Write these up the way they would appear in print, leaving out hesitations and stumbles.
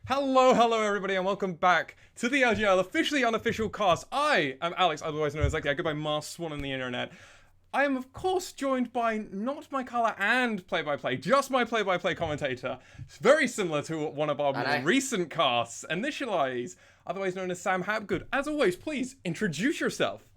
Hello everybody, and welcome back to the LJL officially unofficial cast. I am Alex, otherwise known as Goodbye Mars Swan on the internet. I am of course joined by not my colour and play-by-play, just my play-by-play commentator. It's very similar to one of our more recent casts, Initialize, otherwise known as Sam Hapgood. As always, please introduce yourself.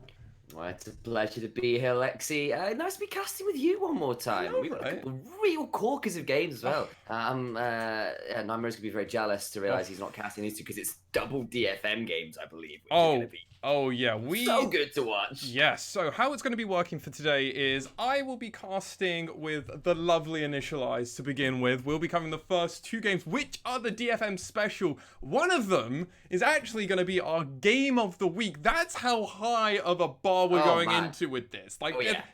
Well, it's a pleasure to be here, Lexi. Nice to be casting with you one more time. We've got a couple of real corkers of games as well. Nightmare's going to be very jealous to realise he's not casting these two because it's double DFM games, I believe. Which are going to be so good to watch. Yes, so how it's going to be working for today is I will be casting with the lovely Initialize to begin with. We'll be covering the first two games, which are the DFM special. One of them is actually going to be our game of the week. That's how high of a bar we're going into with this.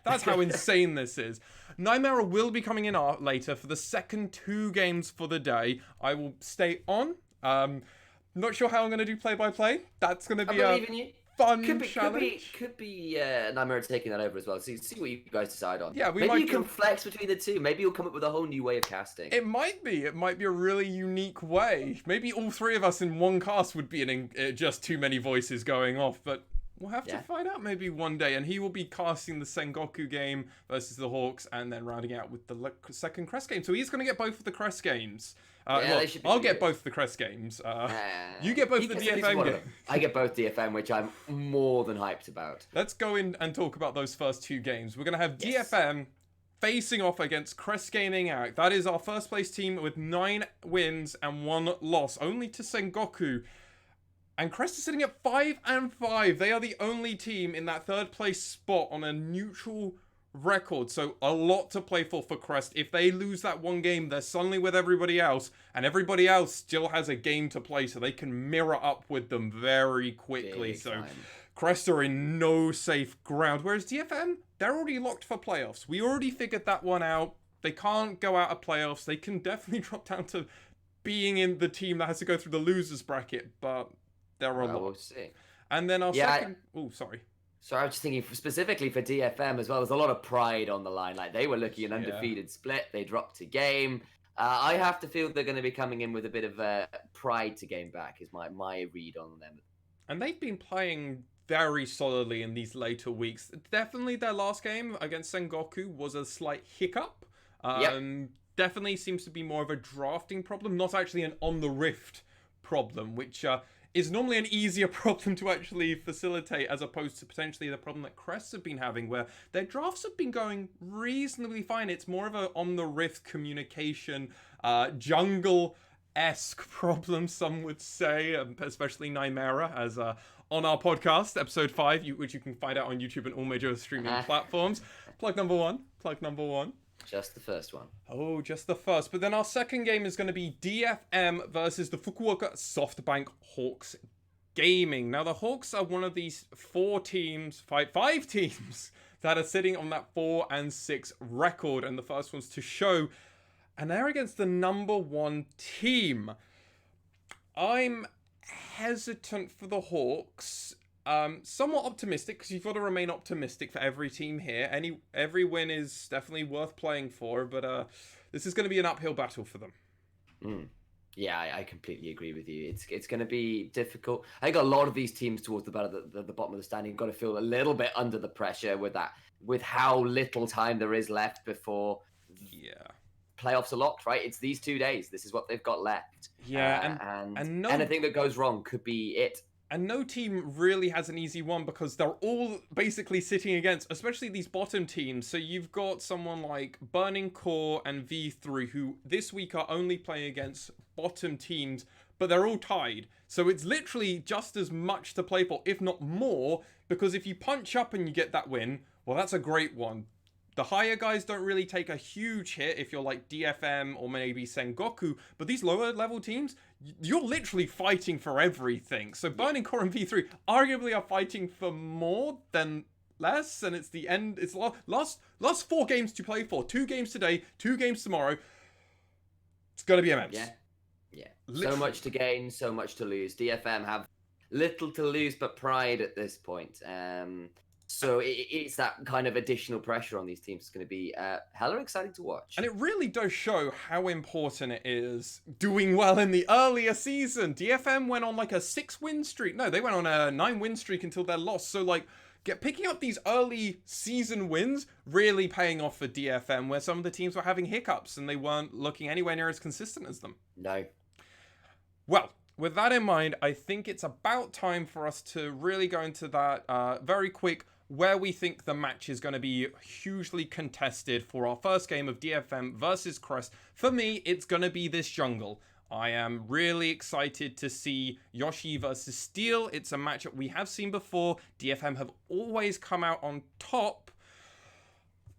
That's how insane this is. Nightmare will be coming in later for the second two games for the day. I will stay on. Not sure how I'm going to do play-by-play. That's going to be a fun challenge. Could be Nightmare taking that over as well. See what you guys decide on. Yeah, maybe you can flex between the two. Maybe you'll come up with a whole new way of casting. It might be. It might be a really unique way. Maybe all three of us in one cast would be just too many voices going off, but we'll have to find out maybe one day. And he will be casting the Sengoku game versus the Hawks and then rounding out with the second Crest game. So he's going to get both of the Crest games. I'll get both of the Crest games. You get both the DFM games. I get both DFM, which I'm more than hyped about. Let's go in and talk about those first two games. We're going to have DFM facing off against Crest Gaming Act. That is our first place team with 9 wins and 1 loss, only to Sengoku. And Crest is sitting at 5-5. They are the only team in that third place spot on a neutral record, so a lot to play for Crest. If they lose that one game, they're suddenly with everybody else, and everybody else still has a game to play, so they can mirror up with them very quickly. Crest are in no safe ground, whereas DFM, they're already locked for playoffs. We already figured that one out. They can't go out of playoffs. They can definitely drop down to being in the team that has to go through the losers bracket, but they're a lot. We'll see. And then our second... So I was just thinking specifically for DFM as well, there's a lot of pride on the line. Like they were looking an undefeated split. They dropped a game. I have to feel they're going to be coming in with a bit of pride to gain back is my read on them. And they've been playing very solidly in these later weeks. Definitely their last game against Sengoku was a slight hiccup. Definitely seems to be more of a drafting problem, not actually an on the rift problem, which... is normally an easier problem to actually facilitate as opposed to potentially the problem that Crest have been having where their drafts have been going reasonably fine. It's more of a on-the-rift communication, jungle-esque problem, some would say, especially Nightmare, as on our podcast, episode 5, which you can find out on YouTube and all major streaming platforms. Plug number one. Just the first one. Oh, just the first. But then our second game is going to be DFM versus the Fukuoka SoftBank Hawks Gaming. Now, the Hawks are one of these five teams that are sitting on that 4-6 record. And the first one's to show. And they're against the number 1 team. I'm hesitant for the Hawks. Somewhat optimistic, because you've got to remain optimistic for every team here. Every win is definitely worth playing for, but this is going to be an uphill battle for them. Yeah, I completely agree with you. It's going to be difficult. I think a lot of these teams towards the bottom of the standing got to feel a little bit under the pressure with how little time there is left before playoffs are locked, right? It's these 2 days. This is what they've got left. And anything that goes wrong could be it. And no team really has an easy one because they're all basically sitting against, especially these bottom teams. So you've got someone like Burning Core and V3 who this week are only playing against bottom teams, but they're all tied. So it's literally just as much to play for, if not more, because if you punch up and you get that win, well, that's a great one. The higher guys don't really take a huge hit if you're like DFM or maybe Sengoku, but these lower level teams, you're literally fighting for everything. So Burning Core and V3 arguably are fighting for more than less, and it's the end. It's last 4 games to play for. 2 games today, 2 games tomorrow. It's going to be immense. Yeah. So much to gain, so much to lose. DFM have little to lose but pride at this point. So it's that kind of additional pressure on these teams. It's going to be hella exciting to watch. And it really does show how important it is doing well in the earlier season. DFM went on like a 6-win streak. No, they went on a 9-win streak until their loss. So like picking up these early season wins really paying off for DFM, where some of the teams were having hiccups and they weren't looking anywhere near as consistent as them. No. Well, with that in mind, I think it's about time for us to really go into that very quick where we think the match is going to be hugely contested for our first game of DFM versus Crest. For me, it's going to be this jungle. I am really excited to see Yoshi versus Steel. It's a matchup we have seen before. DFM have always come out on top.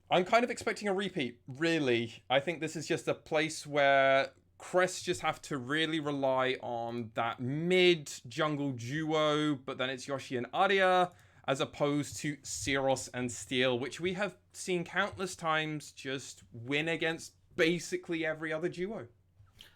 I'm kind of expecting a repeat, really. I think this is just a place where Crest just have to really rely on that mid-jungle duo, but then it's Yoshi and Arya, as opposed to Seros and Steel, which we have seen countless times just win against basically every other duo.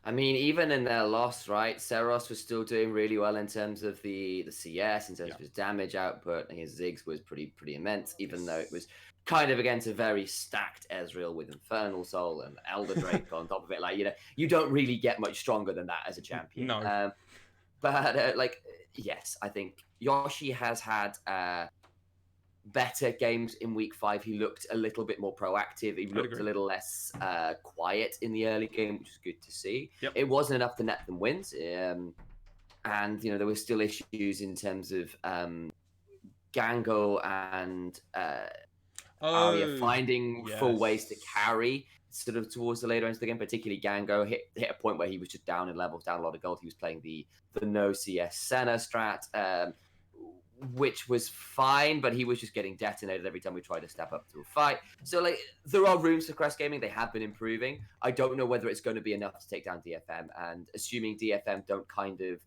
I mean, even in their loss, right, Seros was still doing really well in terms of the CS, in terms of his damage output, and his Ziggs was pretty immense, even though it was kind of against a very stacked Ezreal with Infernal Soul and Elder Drake on top of it. Like, you don't really get much stronger than that as a champion. No. But yes, I think Yoshi has had better games in week 5. He looked a little bit more proactive. He looked a little less quiet in the early game, which is good to see. Yep. It wasn't enough to net them wins. And, there were still issues in terms of Gango and Arya finding full ways to carry sort of towards the later end of the game, particularly Gango hit a point where he was just down in levels, down a lot of gold. He was playing the no CS Senna strat, which was fine, but he was just getting detonated every time we tried to step up to a fight. So there are rooms for Crest Gaming. They have been improving. I don't know whether it's going to be enough to take down DFM, and assuming DFM don't kind of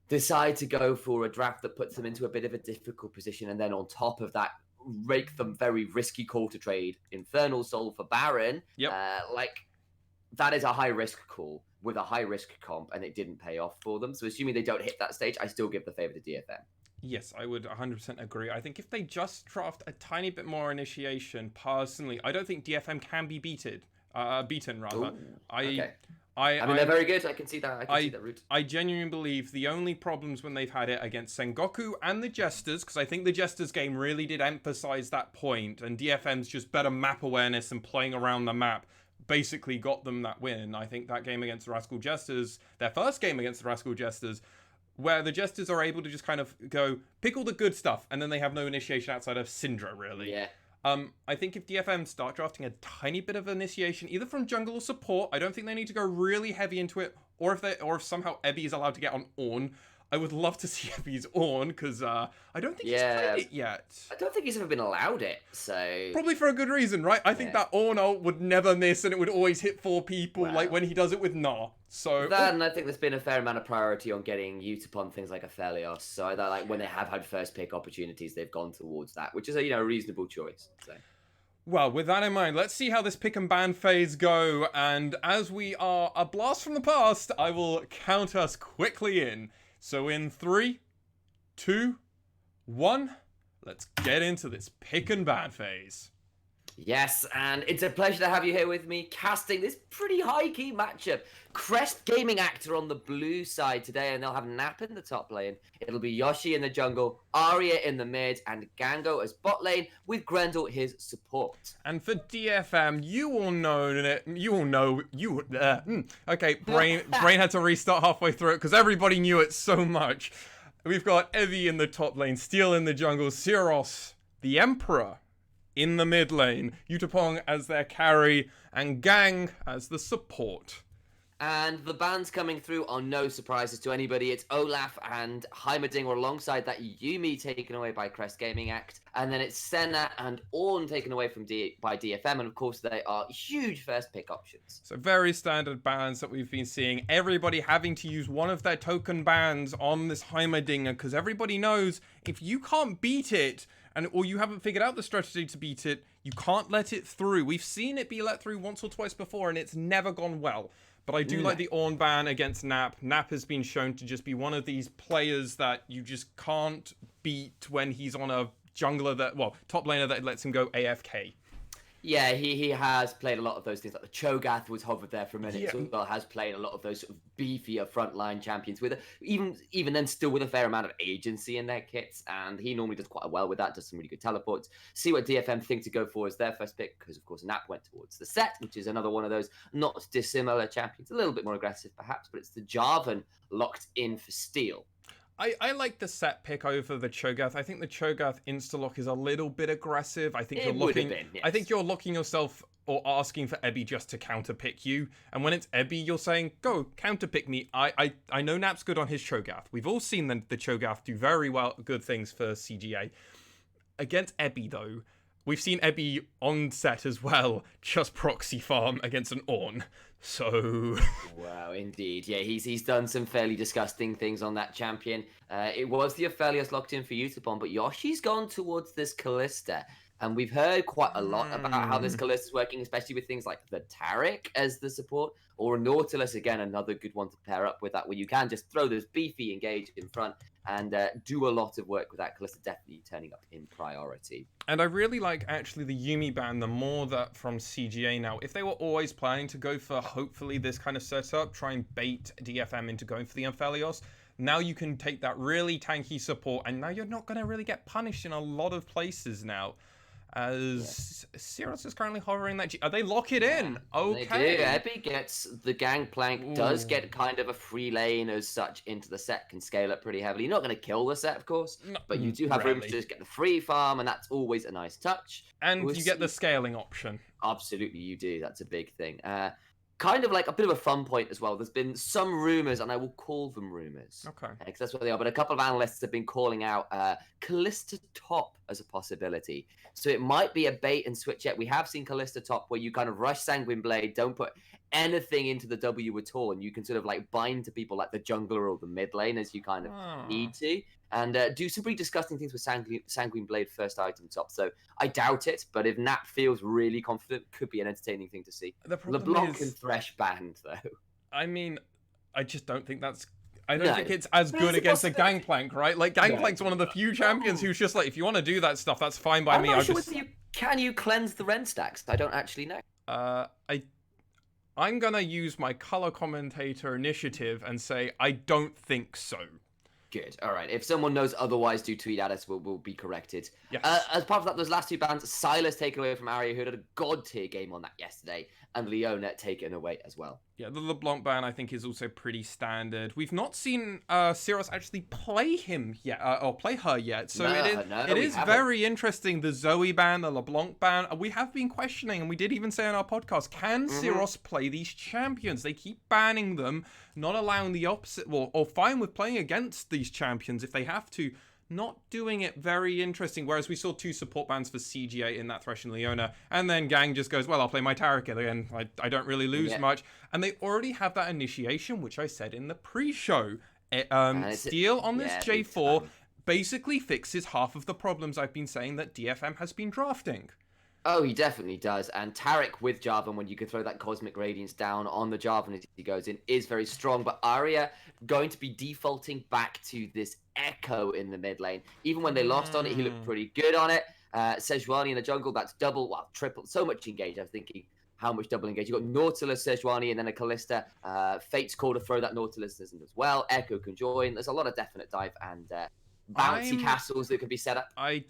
decide to go for a draft that puts them into a bit of a difficult position, and then on top of that rake them very risky call to trade Infernal Soul for Baron. Yep. That is a high risk call with a high risk comp, and it didn't pay off for them. So assuming they don't hit that stage, I still give the favor to DFM. Yes, I would 100% agree. I think if they just draft a tiny bit more initiation, personally, I don't think DFM can be beaten. Ooh, okay. I mean, they're very good. I can see that. I can see that route. I genuinely believe the only problems when they've had it against Sengoku and the Jesters, because I think the Jesters game really did emphasize that point, and DFM's just better map awareness and playing around the map basically got them that win. I think that game against the Rascal Jesters, their first game against the Rascal Jesters, where the Jesters are able to just kind of go, pick all the good stuff, and then they have no initiation outside of Syndra, really. Yeah. I think if DFM start drafting a tiny bit of initiation, either from jungle or support, I don't think they need to go really heavy into it, or if somehow Ebby is allowed to get on Ornn. I would love to see Ebby's Ornn, because I don't think he's played it yet. I don't think he's ever been allowed it, so... Probably for a good reason, right? I think that Ornn ult would never miss, and it would always hit 4 people, like when he does it with Gnar. So and I think there's been a fair amount of priority on getting Utapon things like Aphelios. So I when they have had first pick opportunities, they've gone towards that, which is a reasonable choice. So. Well, with that in mind, let's see how this pick and ban phase go. And as we are a blast from the past, I will count us quickly in. So in 3, 2, 1, let's get into this pick and ban phase. Yes, and it's a pleasure to have you here with me, casting this pretty high-key matchup. Crest Gaming Actor on the blue side today, and they'll have Nap in the top lane. It'll be Yoshi in the jungle, Arya in the mid, and Gango as bot lane, with Grendel his support. And for DFM, okay, brain had to restart halfway through it, because everybody knew it so much. We've got Evie in the top lane, Steel in the jungle, Seros, the Emperor, in the mid lane, Utapon as their carry, and Gang as the support. And the bans coming through are no surprises to anybody. It's Olaf and Heimerdinger alongside that Yumi taken away by Crest Gaming Act. And then it's Senna and Ornn taken away by DFM. And of course, they are huge first pick options. So very standard bans that we've been seeing. Everybody having to use one of their token bans on this Heimerdinger, because everybody knows if you can't beat it, or you haven't figured out the strategy to beat it, you can't let it through. We've seen it be let through once or twice before, and it's never gone well. But I do like the Ornn ban against Nap. Nap has been shown to just be one of these players that you just can't beat when he's on a jungler top laner that lets him go AFK. Yeah, he has played a lot of those things. Like the Cho'Gath was hovered there for a minute. Yeah. So well, has played a lot of those sort of beefier frontline champions with even then still with a fair amount of agency in their kits. And he normally does quite well with that. Does some really good teleports. See what DFM think to go for as their first pick, because of course Nap went towards the Set, which is another one of those not dissimilar champions. A little bit more aggressive perhaps, but it's the Jarvan locked in for steal. I like the Set pick over the Cho'Gath. I think the Cho'Gath insta-lock is a little bit aggressive. I think I think you're locking yourself or asking for Ebby just to counter-pick you. And when it's Ebby, you're saying, go, counter-pick me. I know Nap's good on his Cho'Gath. We've all seen the Cho'Gath do very good things for CGA. Against Ebby, though, we've seen Ebby on Set as well, just proxy farm against an Ornn. So wow, indeed. Yeah, he's done some fairly disgusting things on that champion. It was the Aphelios locked in for Utapon, but Yoshi's gone towards this Kalista. And we've heard quite a lot about how this Kalista's working, especially with things like the Taric as the support, or Nautilus, again, another good one to pair up with that, where you can just throw this beefy engage in front and do a lot of work with that. Kalista definitely turning up in priority. And I really like, actually, the Yuumi ban, the more that from CGA now. If they were always planning to go for, hopefully, this kind of setup, try and bait DFM into going for the Aphelios, now you can take that really tanky support, and now you're not going to really get punished in a lot of places now. As Syros is currently hovering that they lock it in. Okay. They do. Ebby gets the gangplank, does get kind of a free lane as such into the Set, can scale up pretty heavily. You're not going to kill the Set, of course, but you do have room to just get the free farm, and that's always a nice touch. And you get the scaling option. Absolutely, you do. That's a big thing. Kind of like a bit of a fun point as well. There's been some rumors, and I will call them rumors. Okay. Because that's what they are. But a couple of analysts have been calling out Kalista top as a possibility. So it might be a bait and switch yet. We have seen Kalista top where you kind of rush Sanguine Blade, don't put anything into the W at all, and you can sort of like bind to people like the jungler or the mid lane as you kind of need to. And do some pretty disgusting things with Sanguine Blade first item top. So I doubt it, but if Nap feels really confident, could be an entertaining thing to see. LeBlanc and Thresh banned, though. I mean, I just don't think that's... I don't think it's as good against a Gangplank, right? Like, Gangplank's one of the few champions who's just like, if you want to do that stuff, that's fine by me. I'm not sure with you. Can you cleanse the Ren stacks? I don't actually know. I'm going to use my color commentator initiative and say, I don't think so. Good. All right. If someone knows otherwise, do tweet at us. We'll be corrected. Yes. As part of that, those last two bans, Silas taken away from Arya, who had a god tier game on that yesterday, and Leona taken away as well. Yeah, the LeBlanc ban, I think, is also pretty standard. We've not seen Syros actually play him yet, or play her yet. So it is very interesting, the Zoe ban, the LeBlanc ban. We have been questioning, and we did even say on our podcast, can Syros play these champions? They keep banning them, not allowing the opposite, or fine with playing against these champions if they have to. Not doing it very interesting, whereas we saw two support bans for CGA in that Thresh and Leona, and then Gang just goes, well, I'll play my Taric again, I don't really lose much. And they already have that initiation, which I said in the pre-show. Steal on this J4 basically fixes half of the problems I've been saying that DFM has been drafting. Oh, he definitely does. And Taric with Jarvan, when you can throw that Cosmic Radiance down on the Jarvan as he goes in, is very strong. But Arya going to be defaulting back to this Echo in the mid lane. Even when they lost on it, he looked pretty good on it. Sejuani in the jungle, that's double, well, triple, so much engage. I was thinking, how much double engage? You've got Nautilus, Sejuani, and then a Kalista. Fate's call to throw that Nautilus as well. Echo can join. There's a lot of definite dive and bouncy castles that could be set up. I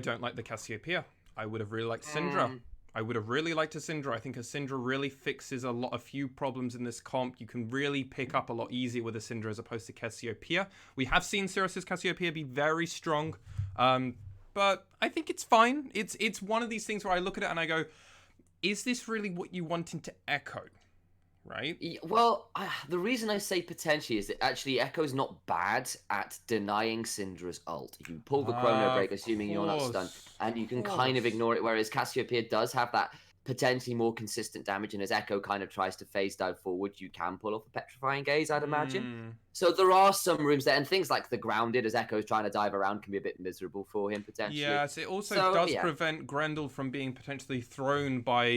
don't like the Cassiopeia. I would have really liked Syndra. I would have really liked a Syndra. I think a Syndra really fixes a few problems in this comp. You can really pick up a lot easier with a Syndra as opposed to Cassiopeia. We have seen Syros' Cassiopeia be very strong, but I think it's fine. It's one of these things where I look at it and I go, is this really what you wanted to echo? Right? Well, the reason I say potentially is that actually Echo's not bad at denying Syndra's ult. You pull the Chrono Break, assuming you're not stunned, and you can kind of ignore it, whereas Cassiopeia does have that potentially more consistent damage, and as Echo kind of tries to phase dive forward, you can pull off a Petrifying Gaze, I'd imagine. So there are some rooms there, and things like the Grounded, as Echo's trying to dive around, can be a bit miserable for him, potentially. Yes, it also does prevent Grendel from being potentially thrown by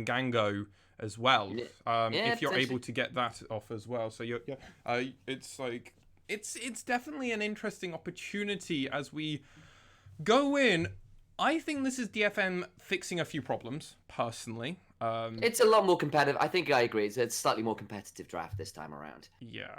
Gango as well, if you're able to get that off as well. So it's like it's definitely an interesting opportunity as we Go in. I think this is DFM fixing a few problems, personally. It's a lot more competitive. I think I agree. It's a slightly more competitive draft this time around. Yeah.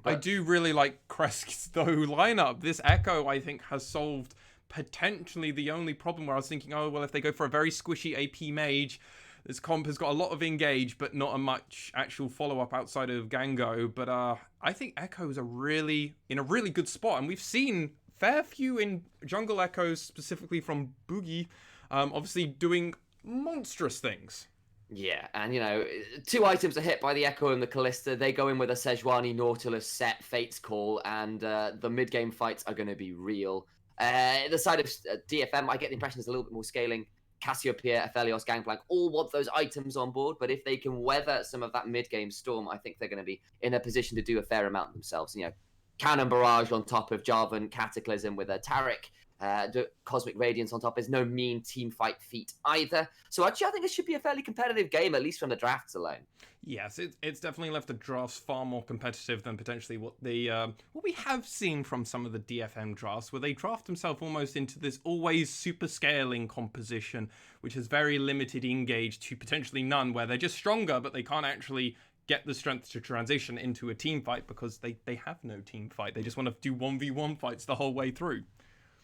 I do really like Crest's, though, lineup. This Echo, I think, has solved potentially the only problem where I was thinking, oh, well, if they go for a very squishy AP mage, this comp has got a lot of engage, but not a much actual follow-up outside of Gango. But I think Echoes are in a really good spot, and we've seen fair few in jungle Echoes, specifically from Boogie, obviously doing monstrous things. Yeah, and you know, 2 items are hit by the Echo and the Callista. They go in with a Sejuani Nautilus set, Fate's Call, and the mid-game fights are going to be real. The side of DFM, I get the impression there's a little bit more scaling. Cassiopeia, Aphelios, Gangplank all want those items on board, but if they can weather some of that mid-game storm, I think they're going to be in a position to do a fair amount themselves. You know, Cannon Barrage on top of Jarvan, Cataclysm with a Taric. The Cosmic Radiance on top is no mean team fight feat either. So actually, I think it should be a fairly competitive game, at least from the drafts alone. Yes, it's definitely left the drafts far more competitive than potentially what we have seen from some of the DFM drafts, where they draft themselves almost into this always super scaling composition, which has very limited engage to potentially none, where they're just stronger, but they can't actually get the strength to transition into a team fight because they have no team fight. They just want to do 1v1 fights the whole way through.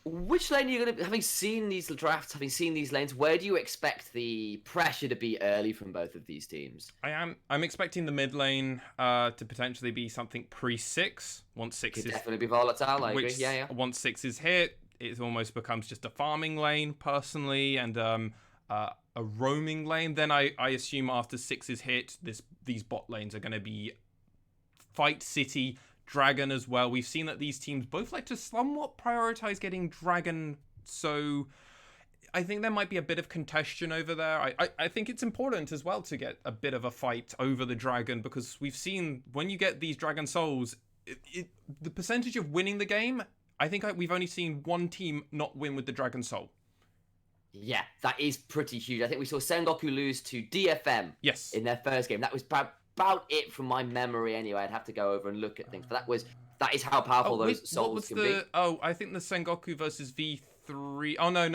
Which lane are you going to... Having seen these drafts, having seen these lanes, where do you expect the pressure to be early from both of these teams? I'm expecting the mid lane to potentially be something pre-6. Once 6 Could is... definitely be volatile, I agree. Yeah. Once 6 is hit, it almost becomes just a farming lane, personally, and a roaming lane. Then I assume after 6 is hit, these bot lanes are going to be Fight City, Dragon as well. We've seen that these teams both like to somewhat prioritize getting Dragon, so I think there might be a bit of contention over there. I think it's important as well to get a bit of a fight over the Dragon, because we've seen when you get these Dragon Souls, the percentage of winning the game, I think we've only seen one team not win with the Dragon Soul. Yeah, that is pretty huge. I think we saw Sengoku lose to DFM in their first game. That was about it from my memory anyway. I'd have to go over and look at things, but that is how powerful those souls can be. Oh, I think the Sengoku versus V3. Oh no,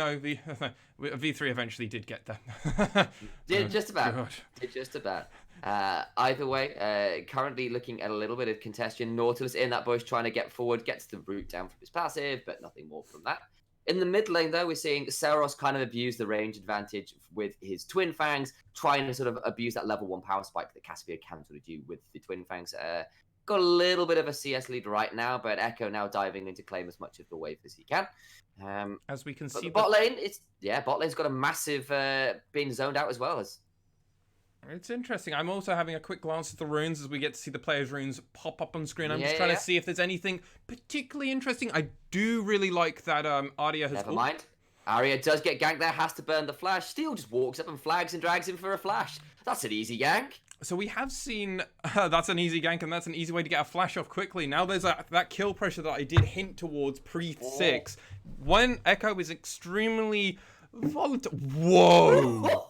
V3 eventually did get them. Did just about. Did just about. Either way, currently looking at a little bit of contention. Nautilus in that bush trying to get forward, gets the root down from his passive, but nothing more from that. In the mid lane, though, we're seeing Seros kind of abuse the range advantage with his Twin Fangs, trying to sort of abuse that level 1 power spike that Caspia can sort of do with the Twin Fangs. Got a little bit of a CS lead right now, but Echo now diving in to claim as much of the wave as he can. As we can see, bot lane, bot lane's got a massive being zoned out as well as. It's interesting. I'm also having a quick glance at the runes as we get to see the players' runes pop up on screen. I'm just trying to see if there's anything particularly interesting. I do really like that Arya has... Never mind. Arya does get ganked there, has to burn the flash. Steel just walks up and flags and drags him for a flash. That's an easy gank. So we have seen that's an easy gank, and that's an easy way to get a flash off quickly. Now there's that kill pressure that I did hint towards pre-6. When Echo is extremely volatile... Whoa!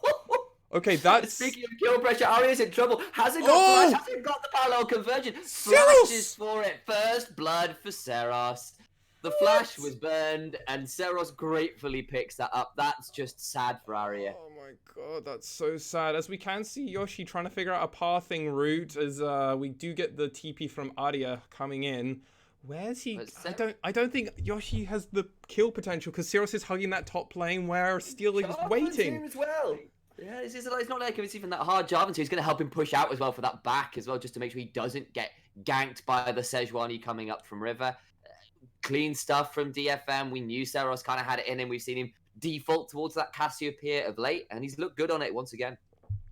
Okay, that's... Speaking of kill pressure, Arya's in trouble. Hasn't got flash, hasn't got the parallel conversion. Flashes for it. First blood for Seros. The flash was burned, and Seros gratefully picks that up. That's just sad for Arya. Oh my god, that's so sad. As we can see Yoshi trying to figure out a pathing route, as we do get the TP from Arya coming in. Where's he? I don't think Yoshi has the kill potential, because Seros is hugging that top lane where Steel is waiting. As well. Yeah, it's not like it's even that hard job, and so he's going to help him push out as well for that back as well, just to make sure he doesn't get ganked by the Sejuani coming up from River. Clean stuff from DFM. We knew Seros kind of had it in him. We've seen him default towards that Cassiopeia of late, and he's looked good on it once again.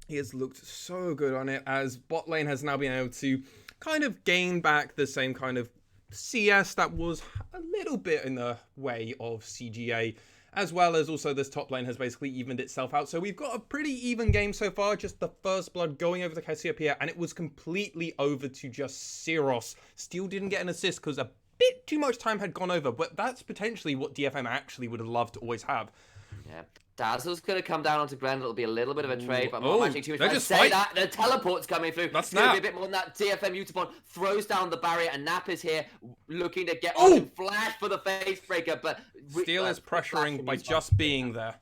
He has looked so good on it, as bot lane has now been able to kind of gain back the same kind of CS that was a little bit in the way of CGA. As well as also this top lane has basically evened itself out. So we've got a pretty even game so far. Just the first blood going over the Cassiopeia, and it was completely over to just Seros. Steel didn't get an assist because a bit too much time had gone over, but that's potentially what DFM actually would have loved to always have. Yeah. Dazzle's going to come down onto Gren. It'll be a little bit of a trade, but I'm not actually too much to say that. The teleport's coming through. That's it's going to be a bit more than that. DFM Utapon throws down the barrier, and Nap is here looking to get on and flash for the face breaker, but Steel is quick flash pressuring from by these just ones. being there.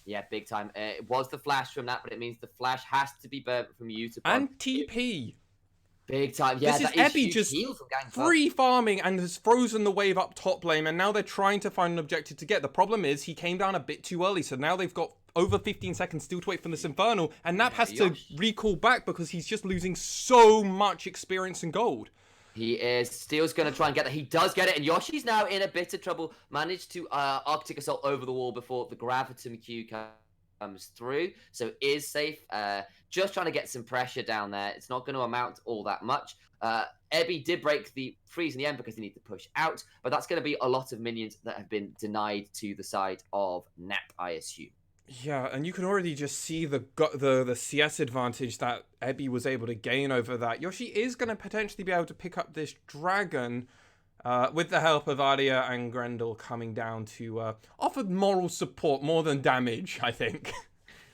Yeah, big time. It was the flash from that, but it means the flash has to be burnt from you to And TP. Big time. Yeah, This is that is Ebby huge just heal from Gang. free farming and has frozen the wave up top lane, and now they're trying to find an objective to get. The problem is he came down a bit too early, so now they've got over 15 seconds still to wait for this Infernal, and Nap has to recall back because he's just losing so much experience and gold. He is. Steel's going to try and get that. He does get it, and Yoshi's now in a bit of trouble. Managed to Arctic Assault over the wall before the Graviton Q comes through, so is safe. Just trying to get some pressure down there. It's not going to amount to all that much. Ebby did break the freeze in the end because they need to push out, but that's going to be a lot of minions that have been denied to the side of Nap, I assume. Yeah, and you can already just see the CS advantage that Ebby was able to gain over that. Yoshi is going to potentially be able to pick up this dragon with the help of Aria and Grendel coming down to offer moral support more than damage, I think.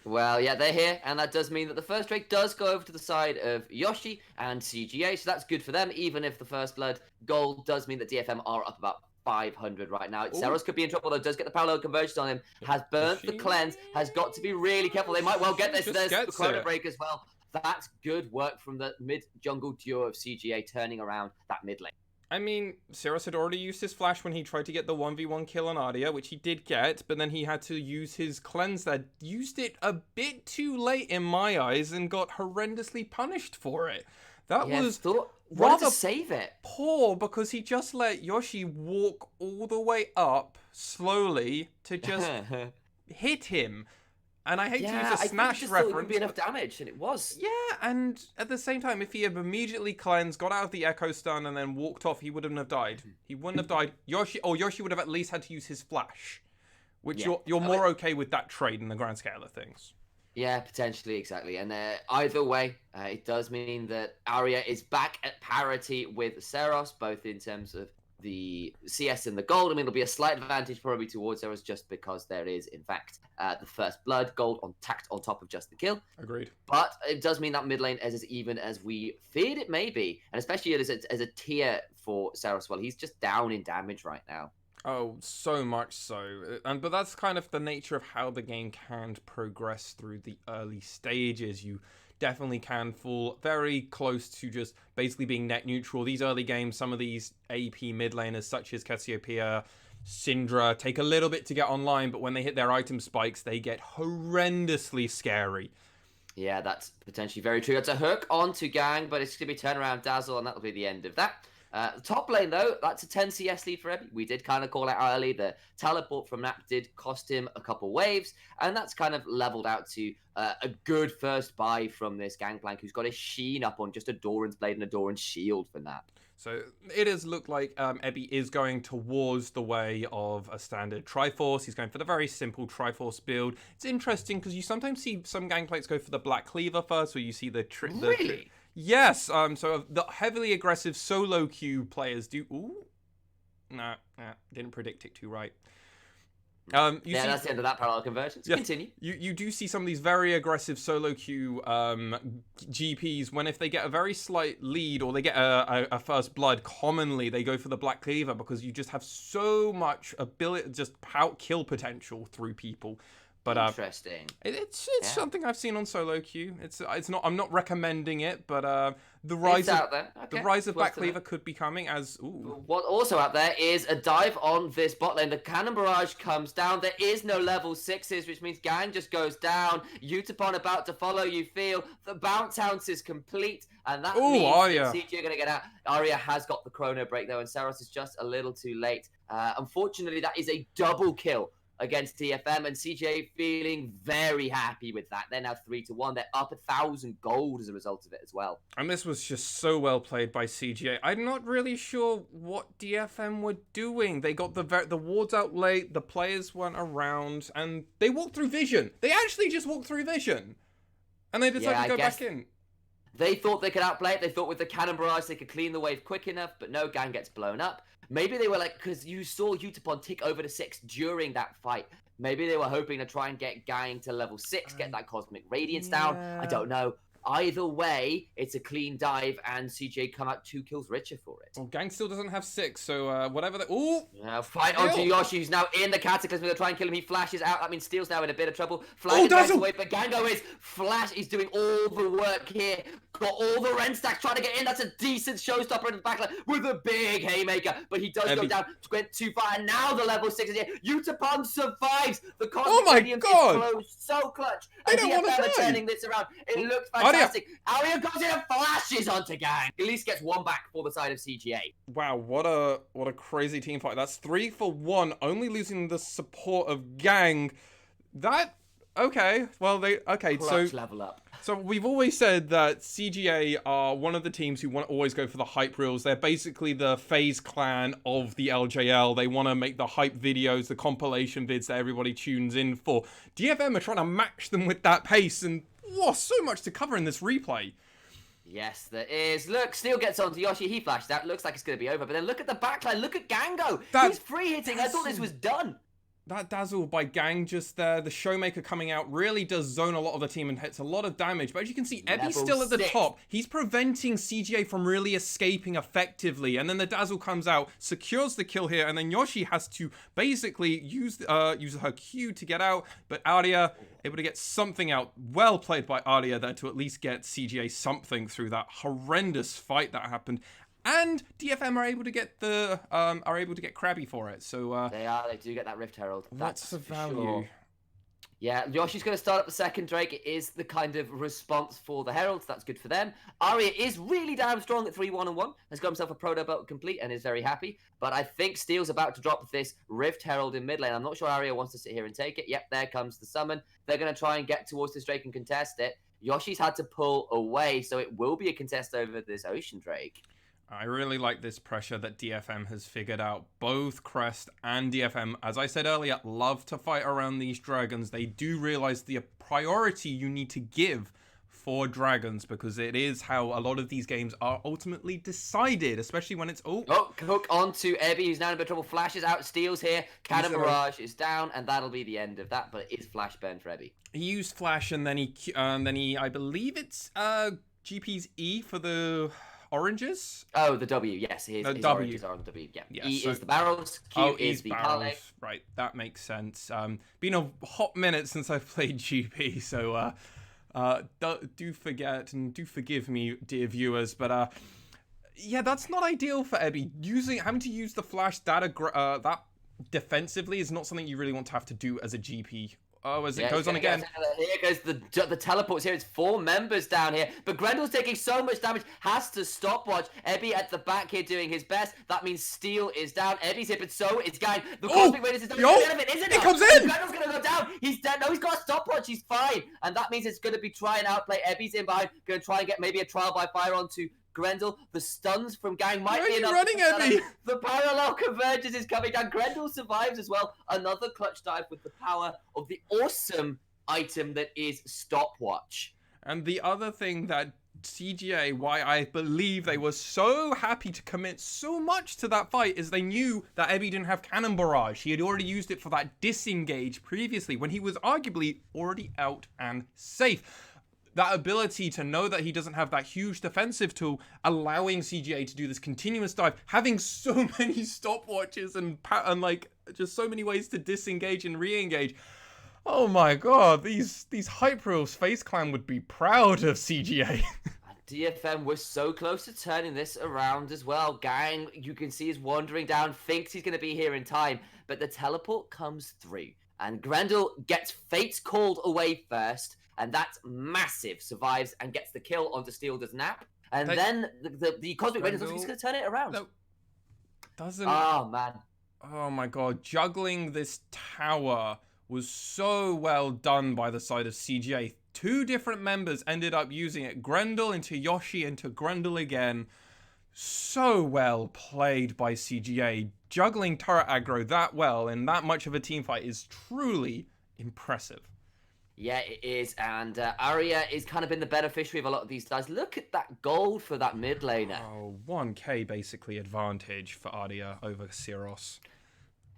Well, yeah, they're here, and that does mean that the first Drake does go over to the side of Yoshi and CGA, so that's good for them, even if the first blood gold does mean that DFM are up about 500 right now. Seros could be in trouble, though, does get the parallel conversion on him, has burnt the cleanse, has got to be really careful. They might well get this. There's the Chrono Break as well. That's good work from the mid-jungle duo of CGA turning around that mid lane. I mean, Seros had already used his flash when he tried to get the 1v1 kill on Aria, which he did get, but then he had to use his cleanse there. Used it a bit too late in my eyes and got horrendously punished for it. That was rather save it. Poor because he just let Yoshi walk all the way up slowly to just hit him. And I hate to use a Snash reference. It would be enough damage, and it was. Yeah, and at the same time, if he had immediately cleansed, got out of the Echo Stun, and then walked off, he wouldn't have died. He wouldn't have died. Yoshi would have at least had to use his flash, which you're more okay with that trade in the grand scale of things. Yeah, potentially, exactly. And either way, it does mean that Aria is back at parity with Seros, both in terms of the CS and the gold. I mean, it'll be a slight advantage probably towards Seros just because there is, in fact, the first blood gold tacked on top of just the kill. Agreed. But it does mean that mid lane is as even as we feared it may be, and especially as a tier for Seros. Well, he's just down in damage right now. Oh, so much so. But that's kind of the nature of how the game can progress through the early stages. You definitely can fall very close to just basically being net neutral. These early games, some of these AP mid laners such as Cassiopeia, Syndra, take a little bit to get online, but when they hit their item spikes, they get horrendously scary. Yeah, that's potentially very true. It's a hook onto Gang, but it's going to be turnaround Dazzle, and that'll be the end of that. The top lane, though, that's a 10 CS lead for Ebby. We did kind of call out early. The teleport from Nap did cost him a couple waves, and that's kind of leveled out to a good first buy from this Gangplank, who's got a Sheen up on just a Doran's Blade and a Doran's Shield for Nap. So it does look like Ebby is going towards the way of a standard Triforce. He's going for the very simple Triforce build. It's interesting because you sometimes see some Gangplanks go for the Black Cleaver first, where you see the Really? Yes, so the heavily aggressive solo queue players do... Ooh. Nah, didn't predict it too right. That's the end of that parallel conversion. So continue. You do see some of these very aggressive solo queue GPs when if they get a very slight lead or they get a first blood, commonly they go for the Black Cleaver because you just have so much ability, just kill potential through people. But interesting. It's something I've seen on solo queue. It's not. I'm not recommending it, but the rise of Black Cleaver could be coming as. Ooh. What also out there is a dive on this bot lane. The Cannon Barrage comes down. There is no level 6s, which means Gang just goes down. Utapon about to follow. You feel the bounce hounce is complete, and that means CG are going to get out. Aria has got the chrono break though, and Seros is just a little too late. Unfortunately, that is a double kill against DFM, and CGA feeling very happy with that. They're now 3-1. They're up 1,000 gold as a result of it as well. And this was just so well played by CGA. I'm not really sure what DFM were doing. They got the wards out late, the players weren't around, and they walked through vision. They actually just walked through vision. And they decided to go back in. They thought they could outplay it. They thought with the Cannon Barrage they could clean the wave quick enough, but no, Gang gets blown up. Maybe they were like, because you saw Utapon tick over to 6 during that fight. Maybe they were hoping to try and get Gang to level 6, get that Cosmic Radiance down. I don't know. Either way, it's a clean dive, and CGA come out 2 kills richer for it. Well, Gang still doesn't have 6, so whatever the... Ooh! Fight onto Yoshi, who's now in the Cataclysm. They'll try and kill him. He flashes out. That means Steel's now in a bit of trouble. Flash is away, but Gango is flash. He's doing all the work here. Got all the Ren stacks trying to get in. That's a decent showstopper in the backline with a big haymaker. But he does go down. Went too far, and now the level 6 is here. Utapon survives. The Cosmic is close. So clutch. And DFM are turning this around. It looks fantastic. Aria goes in and flashes onto Gang. At least gets 1 back for the side of CGA. Wow, what a crazy team fight. That's 3 for 1, only losing the support of Gang. That... Okay, well, Clutch level up. So we've always said that CGA are one of the teams who want to always go for the hype reels. They're basically the FaZe clan of the LJL. They want to make the hype videos, the compilation vids that everybody tunes in for. DFM are trying to match them with that pace, and so much to cover in this replay. Yes, there is. Look, Steel gets onto Yoshi. He flashed out. Looks like it's going to be over. But then look at the backline. Look at Gango. He's free hitting. I thought this was done. That dazzle by Gang just there, the Showmaker coming out, really does zone a lot of the team and hits a lot of damage. But as you can see, Ebby's still at the top. He's preventing CGA from really escaping effectively. And then the dazzle comes out, secures the kill here, and then Yoshi has to basically use her Q to get out. But Aria able to get something out. Well played by Aria there to at least get CGA something through that horrendous fight that happened. And DFM are able to get Krabby for it. So they do get that Rift Herald. Lots of value. Sure. Yeah, Yoshi's going to start up the second Drake. It is the kind of response for the Heralds. That's good for them. Aria is really damn strong at 3-1-1. Has got himself a proto belt complete and is very happy. But I think Steel's about to drop this Rift Herald in mid lane. I'm not sure Aria wants to sit here and take it. Yep, there comes the summon. They're going to try and get towards this Drake and contest it. Yoshi's had to pull away, so it will be a contest over this Ocean Drake. I really like this pressure that DFM has figured out. Both Crest and DFM, as I said earlier, love to fight around these dragons. They do realize the priority you need to give for dragons, because it is how a lot of these games are ultimately decided, especially when it's... Hook onto Ebby, who's now in a bit of trouble. Flashes out, steals here. Cannon Barrage is down, and that'll be the end of that, but it is flash burn for Ebby. He used flash, and then he I believe it's GP's E for the... oranges? Oh, the W, yes. His oranges are on the W, yeah. E is the barrels, Q is the parlay. Right, that makes sense. Been a hot minute since I've played GP, so do forget and do forgive me, dear viewers, but yeah, that's not ideal for Ebby. Having to use the flash that defensively is not something you really want to have to do as a GP. Oh, as it goes on again. Here goes the teleports here. It's 4 members down here. But Grendel's taking so much damage. Has to stopwatch. Ebby at the back here doing his best. That means Steel is down. Ebby's hit, but so is Gang. The Cosmic Raiders is down. It comes in! Grendel's going to go down. He's dead. No, he's got a stopwatch. He's fine. And that means it's going to be try and outplay. Ebby's in behind. Going to try and get maybe a trial by fire onto Grendel. The stuns from Gang might be enough. Running at me. The parallel convergence is coming down. Grendel survives as well. Another clutch dive with the power of the awesome item that is Stopwatch. And the other thing that CGA, why I believe they were so happy to commit so much to that fight, is they knew that Ebby didn't have Cannon Barrage. He had already used it for that disengage previously when he was arguably already out and safe. That ability to know that he doesn't have that huge defensive tool, allowing CGA to do this continuous dive, having so many stopwatches and like just so many ways to disengage and re-engage. Oh my god, these hype reels FaZe Clan would be proud of CGA. DFM was so close to turning this around as well. Gang, you can see, is wandering down, thinks he's going to be here in time, but the teleport comes through. And Grendel gets Fate's called away first, and that's massive. Survives and gets the kill onto Steel does nap. And then the Cosmic Raiders looks like he's going to turn it around. No. Doesn't... Oh, man. Oh, my God. Juggling this tower was so well done by the side of CGA. 2 different members ended up using it. Grendel into Yoshi into Grendel again. So well played by CGA. Juggling turret aggro that well in that much of a team fight is truly impressive. Yeah, it is, and Aria is kind of been the beneficiary of a lot of these guys. Look at that gold for that mid laner. Oh, 1k basically advantage for Aria over Syros.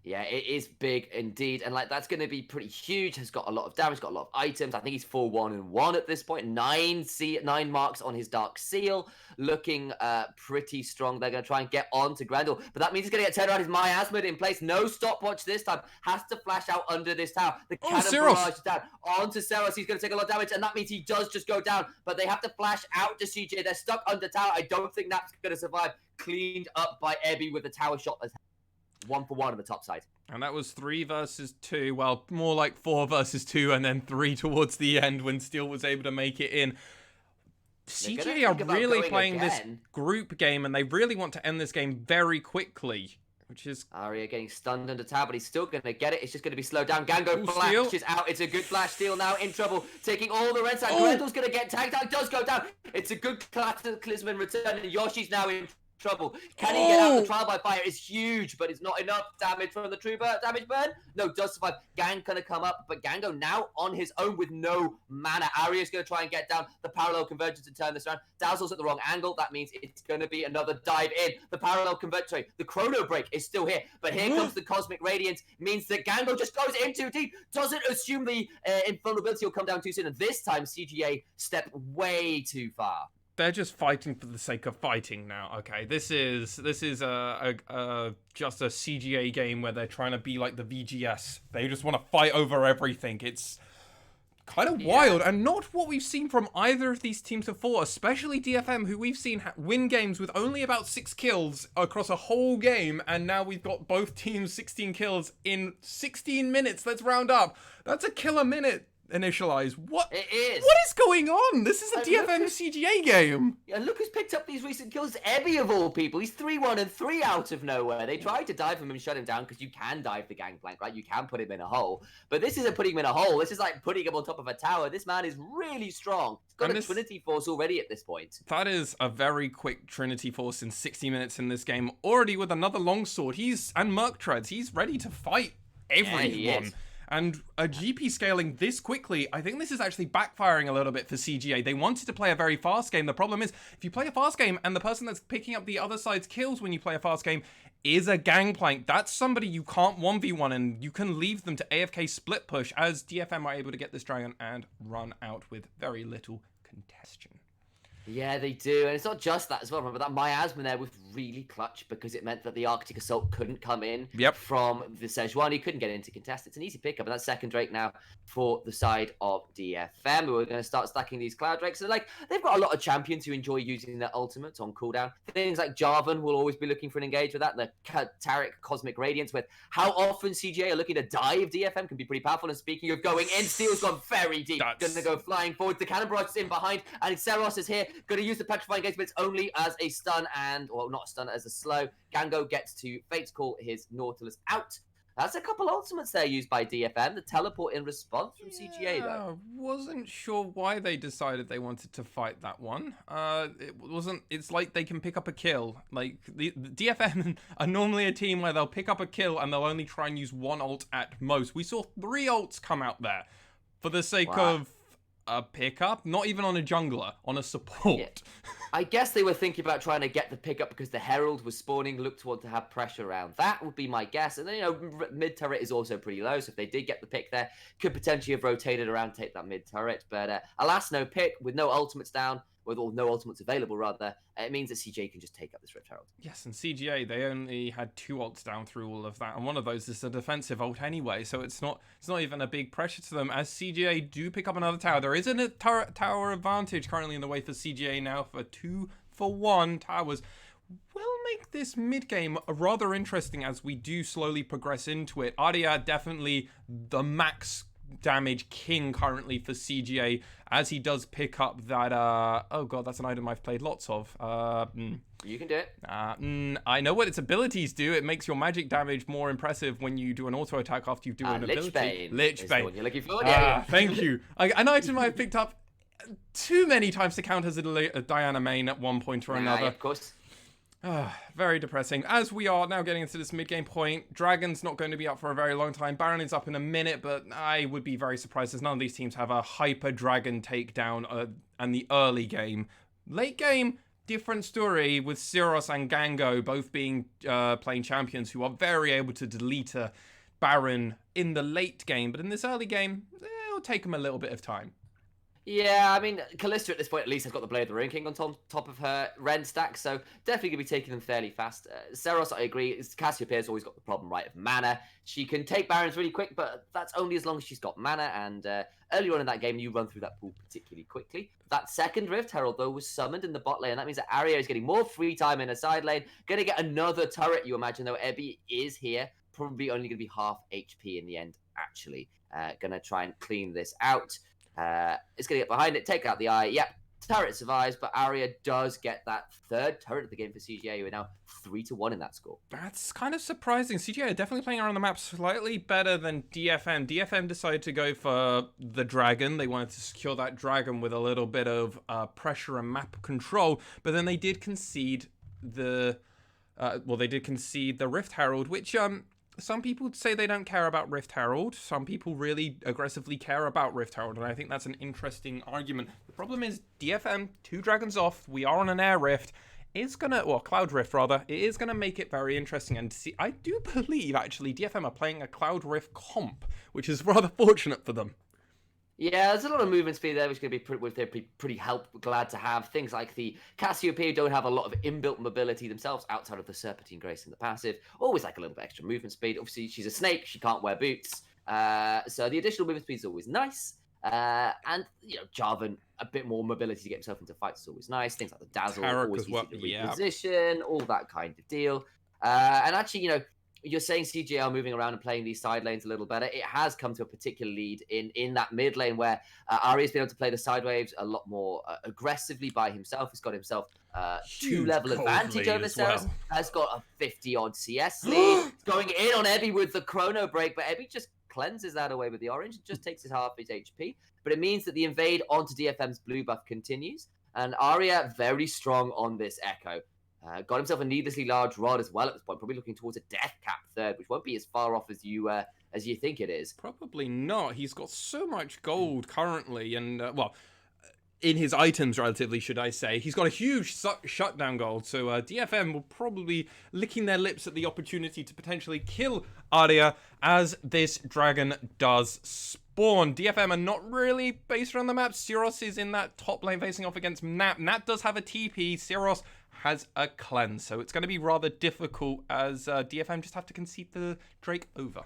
Yeah, it is big indeed, and like that's going to be pretty huge. Has got a lot of damage, got a lot of items. I think he's 4-1-1 at this point. 9 marks on his Dark Seal, looking pretty strong. They're going to try and get on to Grendel, but that means he's going to get turned around. His miasma in place, no stopwatch this time. Has to flash out under this tower. The cannon barrage is down onto Seros. He's going to take a lot of damage, and that means he does just go down. But they have to flash out to CGA. They're stuck under tower. I don't think that's going to survive. Cleaned up by Ebby with the tower shot. 1-for-1 on the top side. And that was 3 versus 2. Well, more like 4 versus 2, and then 3 towards the end when Steel was able to make it in. CGA are really playing this group game, and they really want to end this game very quickly, which is... Aria getting stunned under tower, but he's still going to get it. It's just going to be slowed down. Gango flashes out. It's a good flash. Steel now in trouble, taking all the red side. Grendel's going to get tagged out. Does go down. It's a good cataclysm in return, and Yoshi's now in trouble. Can he get out of the trial by fire? Is huge, but it's not enough damage from the true damage burn. No, does survive. Gang gonna come up, but Gango now on his own with no mana. Aria's gonna try and get down the parallel convergence and turn this around. Dazzle's at the wrong angle. That means it's gonna be another dive in. The parallel convergence, the chrono break is still here, but here comes the cosmic radiance. Means that Gango just goes in too deep. Doesn't assume the invulnerability will come down too soon, and this time CGA stepped way too far. They're just fighting for the sake of fighting now. Okay, this is just a CGA game where they're trying to be like the VGS. They just want to fight over everything. It's kind of wild, and not what we've seen from either of these teams before, especially DFM, who we've seen win games with only about 6 kills across a whole game, and now we've got both teams 16 kills in 16 minutes. Let's round up. That's a kill a minute. Initialize. What? It is. What is going on? This is a DFM CGA game. And look who's picked up these recent kills. Ebby of all people. He's 3-1-3 out of nowhere. They tried to dive him and shut him down because you can dive the gangplank, right? You can put him in a hole. But this isn't putting him in a hole. This is like putting him on top of a tower. This man is really strong. He's got a Trinity Force already at this point. That is a very quick Trinity Force in 60 minutes in this game. Already with another longsword. And Merc Treads. He's ready to fight everyone. Yeah, he is. And a GP scaling this quickly, I think this is actually backfiring a little bit for CGA. They wanted to play a very fast game. The problem is, if you play a fast game and the person that's picking up the other side's kills when you play a fast game is a gangplank, that's somebody you can't 1v1 and you can leave them to AFK split push, as DFM are able to get this dragon and run out with very little contestation. Yeah, they do. And it's not just that as well. Remember that miasma there was really clutch because it meant that the Arctic Assault couldn't come in from the Sejuani. He couldn't get into contest. It's an easy pickup. And that's second Drake now for the side of DFM. We're going to start stacking these Cloud Drakes. And they've got a lot of champions who enjoy using their ultimates on cooldown. Things like Jarvan will always be looking for an engage with that. The Taric Cosmic Radiance with how often CGA are looking to dive DFM can be pretty powerful. And speaking of going in, Steel's gone very deep. Going to go flying forward. The Cannon Barrage is in behind. And Seros is here. Going to use the Petrifying Gaze, but it's only as a stun not a stun, as a slow. Gango gets to Fate's Call his Nautilus out. That's a couple ultimates there used by DFM. The teleport in response from CGA, though. Wasn't sure why they decided they wanted to fight that one. It's like they can pick up a kill. Like, the DFM are normally a team where they'll pick up a kill and they'll only try and use 1 ult at most. We saw 3 ults come out there for the sake of a pickup, not even on a jungler, on a support. Yeah. I guess they were thinking about trying to get the pickup because the Herald was spawning, looked to want to have pressure around. That would be my guess. And then, mid turret is also pretty low, so if they did get the pick there, could potentially have rotated around to take that mid turret. But alas, no pick, with no ultimates down, no ultimates available rather, it means that CGA can just take up this Rift Herald. Yes, and CGA, they only had 2 ults down through all of that, and one of those is a defensive ult anyway, so it's not even a big pressure to them, as CGA do pick up another tower. There isn't a tower advantage currently in the way for CGA now for 2-for-1 towers. Will make this mid-game rather interesting as we do slowly progress into it. Arya definitely the max damage king currently for CGA, as he does pick up that oh god, that's an item I've played lots of. You can do it. I know what its abilities do. It makes your magic damage more impressive when you do an auto attack after you do an ability. Lich Bane. You're looking for. Thank you. An item I've picked up too many times to count as a Diana main at one point or another. Yeah, of course. Very depressing. As we are now getting into this mid-game point, Dragon's not going to be up for a very long time. Baron is up in a minute, but I would be very surprised as none of these teams have a hyper Dragon takedown in the early game. Late game, different story with Syros and Gango both being playing champions who are very able to delete a Baron in the late game, but in this early game, it'll take them a little bit of time. Yeah, I mean, Callista at this point at least has got the Blade of the Ruin King on top of her Ren stack, so definitely going to be taking them fairly fast. Seros, I agree, Cassiopeia's always got the problem, right, of mana. She can take Barons really quick, but that's only as long as she's got mana, and earlier on in that game, you run through that pool particularly quickly. That second Rift Herald, though, was summoned in the bot lane, and that means that Arya is getting more free time in her side lane, going to get another turret, you imagine, though. Ebby is here, probably only going to be half HP in the end, actually. Going to try and clean this out. It's going to get behind it, take out the eye. Yep, turret survives, but Arya does get that third turret of the game for CGA, who are now 3-1 in that score. That's kind of surprising. CGA are definitely playing around the map slightly better than DFM. DFM decided to go for the dragon. They wanted to secure that dragon with a little bit of pressure and map control, but then they did concede the Rift Herald, which some people say they don't care about Rift Herald. Some people really aggressively care about Rift Herald, and I think that's an interesting argument. The problem is DFM, 2 dragons off, we are on an air rift. It's gonna, well, Cloud Rift rather, it is gonna make it very interesting. And see, I do believe actually DFM are playing a Cloud Rift comp, which is rather fortunate for them. Yeah, there's a lot of movement speed there, which is going to be pretty glad to have. Things like the Cassiopeia don't have a lot of inbuilt mobility themselves outside of the Serpentine Grace in the passive. Always like a little bit extra movement speed. Obviously, she's a snake. She can't wear boots. So the additional movement speed is always nice. And, you know, Jarvan, a bit more mobility to get himself into fights is always nice. Things like the Dazzle, Tarek always as easy well. to reposition, all that kind of deal. And actually, you know, you're saying CGA are moving around and playing these side lanes a little better. It has come to a particular lead in that mid lane where Arya's been able to play the side waves a lot more aggressively by himself. He's got himself 2-level advantage over Seros. Well. Has got a 50-odd CS lead. He's going in on Ebby with the chrono break, but Ebby just cleanses that away with the orange. It just takes his half his HP. But it means that the invade onto DFM's blue buff continues. And Arya very strong on this Echo. Got himself a needlessly large rod as well at this point, probably looking towards a death cap third, which won't be as far off as you think it is. Probably not. He's got so much gold currently, and well, in his items, relatively, should I say. He's got a huge shutdown gold, so DFM will probably licking their lips at the opportunity to potentially kill Arya as this dragon does spawn. DFM are not really based around the map. Syros is in that top lane facing off against Nat. Nat does have a TP. Syros has a cleanse, so it's going to be rather difficult as DFM just have to concede the Drake over.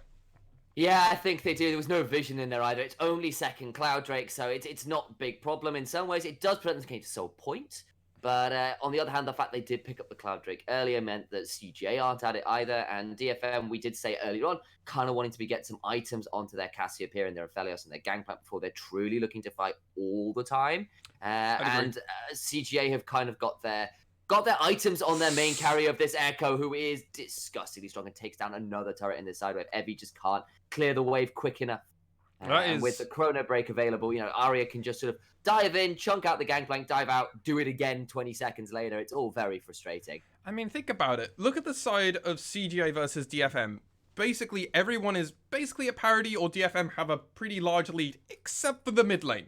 Yeah, I think they do. There was no vision in there either. It's only second Cloud Drake, so it's not a big problem. In some ways, it does present the game to sole point. But on the other hand, the fact they did pick up the Cloud Drake earlier meant that CGA aren't at it either. And DFM, we did say earlier on, kind of wanting to get some items once their Cassiopeia and their Aphelios and their Gangplank before they're truly looking to fight all the time. And CGA have kind of got their items on their main carrier of this Echo, who is disgustingly strong and takes down another turret in this side wave. Evie just can't clear the wave quick enough. And with the chrono break available, you know, Arya can just sort of dive in, chunk out the gangplank, dive out, do it again 20 seconds later. It's all very frustrating. I mean, think about it. Look at the side of CGA versus DFM. Basically, everyone is basically a parity, or DFM have a pretty large lead, except for the mid lane.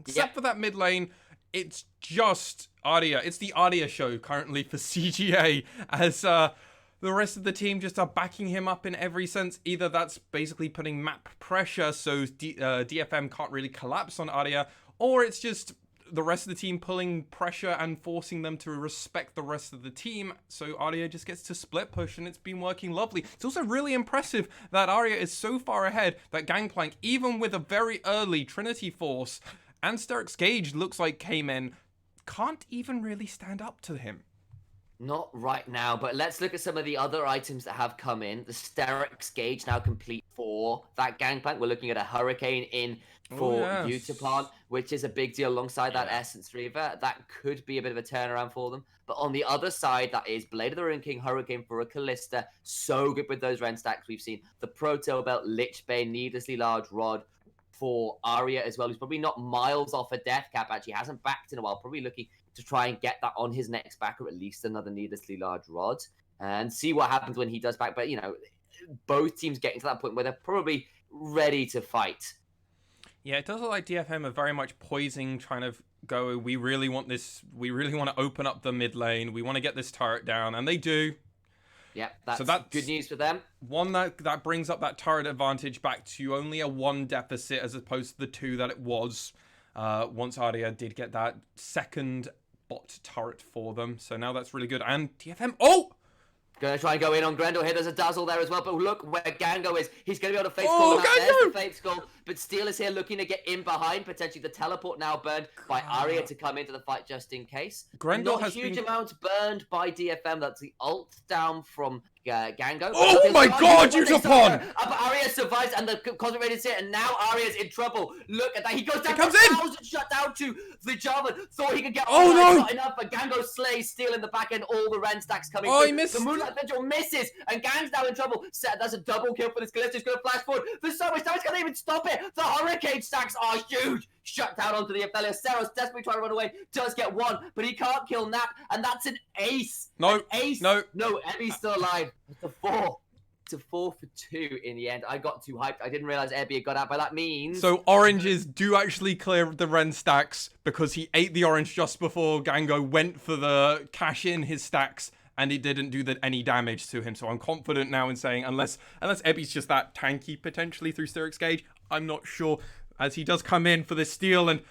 Except for that mid lane, it's just Arya. It's the Arya show currently for CGA, as the rest of the team just are backing him up in every sense. Either that's basically putting map pressure so DFM can't really collapse on Arya, or it's just the rest of the team pulling pressure and forcing them to respect the rest of the team, so Arya just gets to split push, and it's been working lovely. It's also really impressive that Arya is so far ahead that Gangplank, even with a very early Trinity Force, and Steric's Gauge looks like came in, can't even really stand up to him. Not right now, but let's look at some of the other items that have come in. The Steric's Gauge now complete for that Gangplank. We're looking at a Hurricane in for Utapon, which is a big deal alongside that Essence Reaver. That could be a bit of a turnaround for them. But on the other side, that is Blade of the Ruin King, Hurricane for a Callista. So good with those Ren stacks. We've seen the Proto Belt, Lichbane, Needlessly Large Rod for Arya as well, who's probably not miles off a death cap. Actually hasn't backed in a while, probably looking to try and get that on his next back, or at least another needlessly large rod, and see what happens when he does back. But, you know, both teams getting to that point where they're probably ready to fight. Yeah, it does look like DFM are very much poising, trying to go, we really want this. We really want to open up the mid lane. We want to get this turret down, and they do. Yeah, that's good news for them. One that brings up that turret advantage back to only a 1 deficit as opposed to the 2 that it was. Once Arya did get that second bot turret for them, so now that's really good. And DFM, Gonna try and go in on Grendel here. There's a dazzle there as well, but look where Gango is. He's gonna be able to face call him out. There's the fate skull, but Steel is here looking to get in behind. Potentially the teleport now burned by Arya to come into the fight just in case. Grendel Not has huge been... amounts burned by DFM. That's the ult down from Gango. Oh my god, Utapon! But Arya survives and the Cosmic Radiance here, and now Arya's in trouble. Look at that. He goes down. He comes in. 1,000 shut down to the Jarvan. Thought he could get not enough, but Gango slays Steel in the back end. All the Ren stacks coming through. He missed. The Moonlight Vigil misses, and Gang's now in trouble. That's a double kill for this Callisto. He's going to flash forward. There's so much damage, can't even stop it. The Hurricane stacks are huge. Shut down onto the Ophelia. Seros desperately trying to run away. Does get 1, but he can't kill Nap, and that's an ace. No. An ace. No. Ebby's still alive. It's a 4. It's a 4 for 2 in the end. I got too hyped. I didn't realize Ebby had got out, but that means... So oranges do actually clear the Ren stacks because he ate the orange just before Gango went for the cash in his stacks, and it didn't do any damage to him. So I'm confident now in saying, unless Ebby's just that tanky potentially through Styrix Gauge, I'm not sure, as he does come in for this steal. And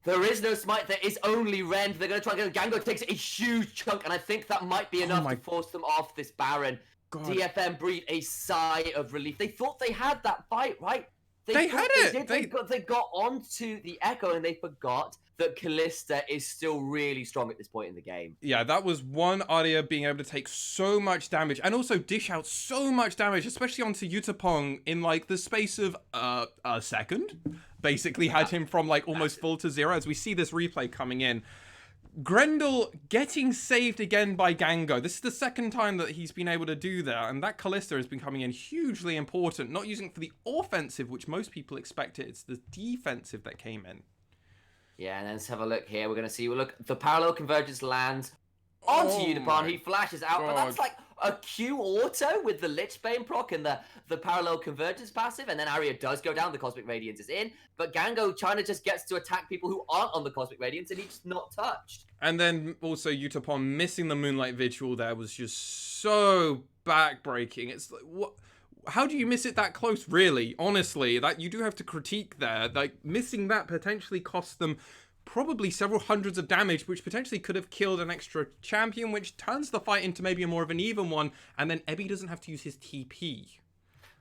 there is no smite. There is only Rend. They're going to try and get Gango takes a huge chunk, and I think that might be enough to force them off this Baron. God. DFM breathed a sigh of relief. They thought they had that fight, right? They had it. They got onto the Echo, and they forgot that Callista is still really strong at this point in the game. Yeah, that was one Arya being able to take so much damage and also dish out so much damage, especially onto Utapon in like the space of a second. Basically had him from like almost full to 0 as we see this replay coming in. Grendel getting saved again by Gango. This is the second time that he's been able to do that, and that Callisto has been coming in hugely important, not using it for the offensive, which most people expected. It's the defensive that came in. Yeah, and then let's have a look here. We're going to see, look, the parallel convergence lands onto Utapon. He flashes out, but that's like a Q auto with the Lichbane proc and the parallel convergence passive, and then Arya does go down. The Cosmic Radiance is in, but Gango China just gets to attack people who aren't on the Cosmic Radiance, and he's not touched. And then also Utapon missing the Moonlight Vigil there was just so backbreaking. It's like, what? How do you miss it that close, really? Honestly, that you do have to critique there. Like, missing that potentially cost them probably several hundreds of damage, which potentially could have killed an extra champion, which turns the fight into maybe a more of an even one, and then Ebby doesn't have to use his TP.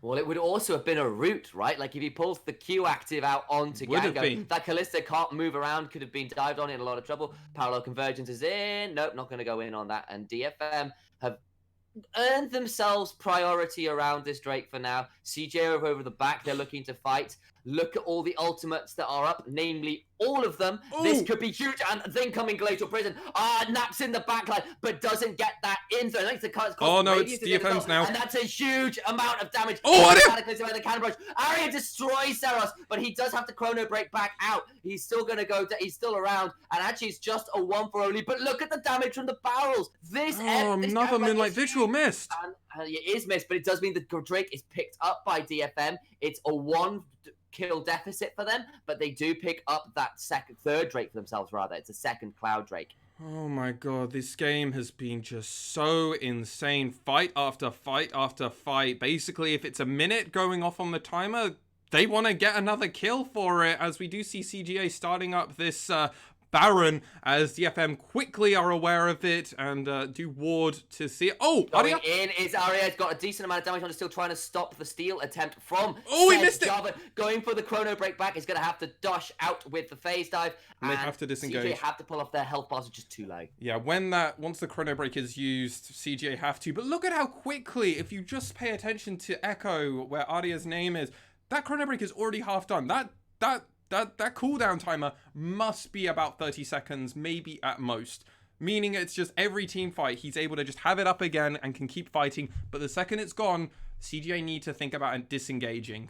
Well, it would also have been a route, right? Like, if he pulls the Q active out onto Gango, that Callista can't move around, could have been dived on in a lot of trouble. Parallel convergence is in. Nope, not going to go in on that. And DFM have earned themselves priority around this Drake for now. CGA over the back, they're looking to fight. Look at all the ultimates that are up, namely all of them. Ooh. This could be huge. And then coming Glacial Prison. Naps in the backline, but doesn't get that in. So I think it's DFM's now. And that's a huge amount of damage. The cannon brush. Arya destroys Seros, but he does have to chrono break back out. He's still going to go, he's still around. And actually, it's just a 1 for only. But look at the damage from the barrels. Another Moonlight Vigil missed. And it is missed, but it does mean that Drake is picked up by DFM. It's a 1 kill deficit for them, but they do pick up that third Drake for themselves, rather. It's a second Cloud Drake. Oh my god, this game has been just so insane. Fight after fight after fight. Basically, if it's a minute going off on the timer, they want to get another kill for it, as we do see CGA starting up this Baron, as DFM quickly are aware of it and do ward to see it. Oh, going in is Arya. He's got a decent amount of damage on it, still trying to stop the steal attempt from he missed Jarvan. Going for the chrono break back. He's going to have to dash out with the phase dive. And they have to disengage. CGA have to pull off their health bars, are just too low. Yeah, once the chrono break is used, CGA have to. But look at how quickly, if you just pay attention to Echo, where Arya's name is, that chrono break is already half done. That cooldown timer must be about 30 seconds, maybe at most. Meaning it's just every team fight, he's able to just have it up again and can keep fighting. But the second it's gone, CGA need to think about disengaging.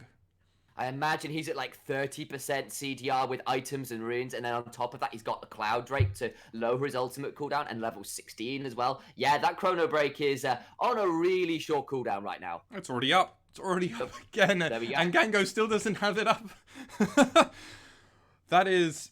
I imagine he's at like 30% CDR with items and runes, and then on top of that, he's got the Cloud Drake to lower his ultimate cooldown, and level 16 as well. Yeah, that chrono break is on a really short cooldown right now. It's already up. It's already up again, and Gango still doesn't have it up. That is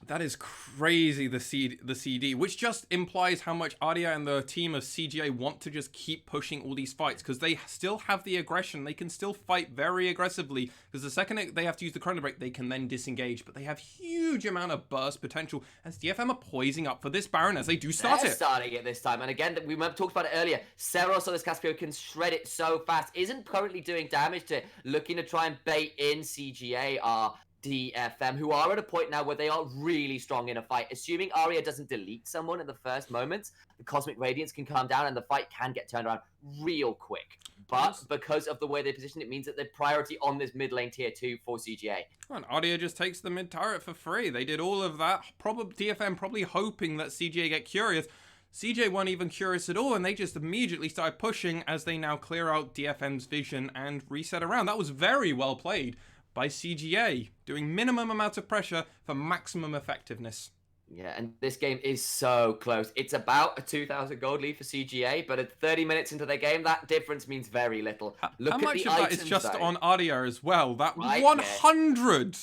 That is crazy, the CD, which just implies how much Arya and the team of CGA want to just keep pushing all these fights, because they still have the aggression. They can still fight very aggressively, because the second they have to use the chrono break, they can then disengage, but they have huge amount of burst potential, as DFM are poising up for this Baron as they do start They're it. starting it this time, and again, we talked about it earlier, Seros on this Caspio can shred it so fast, isn't currently doing damage to it, looking to try and bait in CGA are DFM, who are at a point now where they are really strong in a fight. Assuming Arya doesn't delete someone in the first moments, the Cosmic Radiance can calm down and the fight can get turned around real quick. But because of the way they position it, means that the priority on this mid lane tier 2 for CGA. And Arya just takes the mid turret for free. They did all of that. DFM probably hoping that CGA get curious. CJ weren't even curious at all, and they just immediately started pushing as they now clear out DFM's vision and reset around. That was very well played by CGA, doing minimum amount of pressure for maximum effectiveness. Yeah, and this game is so close. It's about a 2,000 gold lead for CGA, but at 30 minutes into their game, that difference means very little. Look how much of that is just on Arya as well? That 100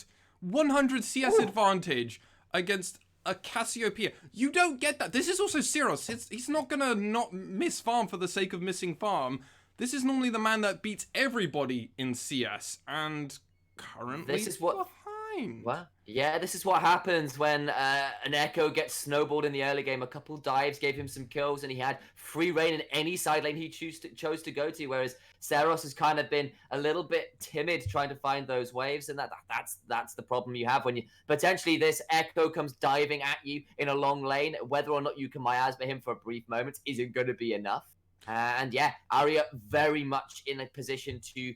CS advantage against a Cassiopeia. You don't get that. This is also Syros. He's not going to not miss farm for the sake of missing farm. This is normally the man that beats everybody in CS, and currently this is what behind. Well, yeah, this is what happens when an Echo gets snowballed in the early game. A couple dives gave him some kills, and he had free reign in any side lane he chose to go to. Whereas Seros has kind of been a little bit timid trying to find those waves, and that's the problem you have when you potentially this Echo comes diving at you in a long lane. Whether or not you can miasma him for a brief moment isn't going to be enough. And yeah, Arya very much in a position to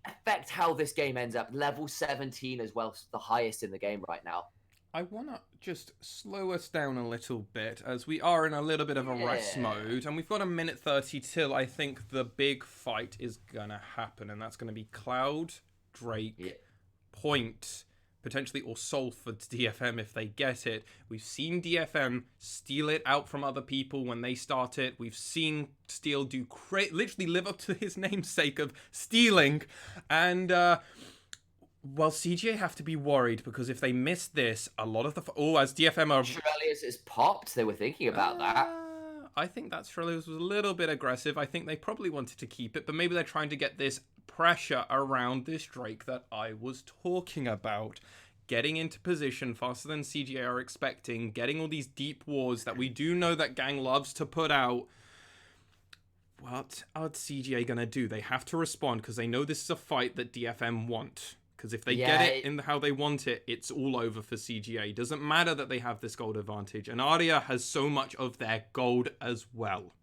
affect how this game ends up. Level 17 as well, the highest in the game right now. I want to just slow us down a little bit, as we are in a little bit of a rest mode, and we've got a minute 30 till I think the big fight is going to happen, and that's going to be Cloud, Drake, Point, potentially, or Sol for DFM if they get it. We've seen DFM steal it out from other people when they start it. We've seen Steel do literally live up to his namesake of stealing. And, well, CGA have to be worried, because if they miss this, a lot of the... as DFM are... Shirelius is popped. They were thinking about that. I think that Shirelius was a little bit aggressive. I think they probably wanted to keep it, but maybe they're trying to get this pressure around this Drake that I was talking about. Getting into position faster than CGA are expecting, getting all these deep wards that we do know that Gang loves to put out. What are CGA going to do? They have to respond, because they know this is a fight that DFM want. Because if they get it in how they want it, it's all over for CGA. Doesn't matter that they have this gold advantage. And Arya has so much of their gold as well.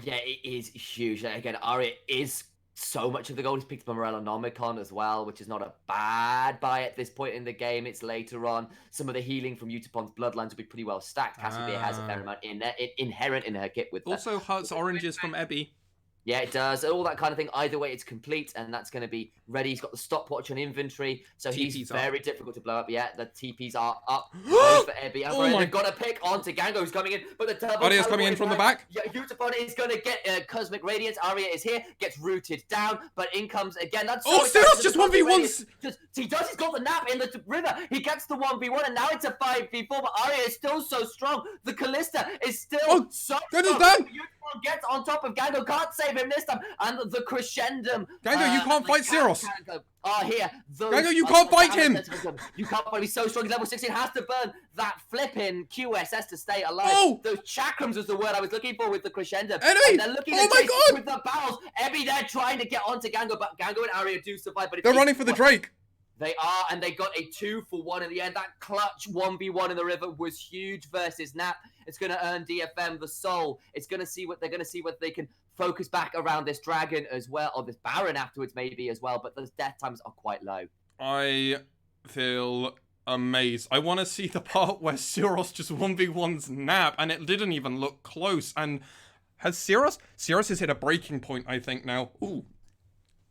Yeah, it is huge. Again, Arya is so much of the gold. He's picked up Morellonomicon as well, which is not a bad buy at this point in the game. It's later on. Some of the healing from Utapon's Bloodlines will be pretty well stacked. Cassiopeia has a fair amount inherent in her kit with that. Also hurts oranges from Ebby. Yeah, it does. All that kind of thing. Either way, it's complete, and that's going to be ready. He's got the stopwatch on inventory, so he's very difficult to blow up. Yeah, the TPs are up. For Ebby. They've got to pick onto Gango, who's coming in, but the turbo... Arya's coming in from the back. Yeah, Utapon is going to get Cosmic Radiance. Arya is here, gets rooted down, but in comes again. That's Syros just 1v1s! He's got the nap in the river. He gets the 1v1, and now it's a 5v4, but Arya is still so strong. The Callista is still so strong. Gets on top of Gango, can't save him this time, and the crescendum. Gango, you can't fight Syros. Here. Gango, you can't fight him. You can't fight him. He's so strong. He's level 16. Has to burn that flipping QSS to stay alive. Those chakrams was the word I was looking for with the crescendum. Enemy! They're looking at God! With the barrels. Ebby, they're trying to get onto Gango, but Gango and Arya do survive. But they're running for the Drake. They are, and they got a 2-for-1 in the end. That clutch 1v1 in the river was huge versus Nap. It's going to earn DFM the soul. It's going to see what they're going to see whether they can focus back around this dragon as well, or this Baron afterwards maybe as well. But those death times are quite low. I feel amazed. I want to see the part where Syros just 1v1's Nap, and it didn't even look close. And has Syros has hit a breaking point, I think now. Ooh.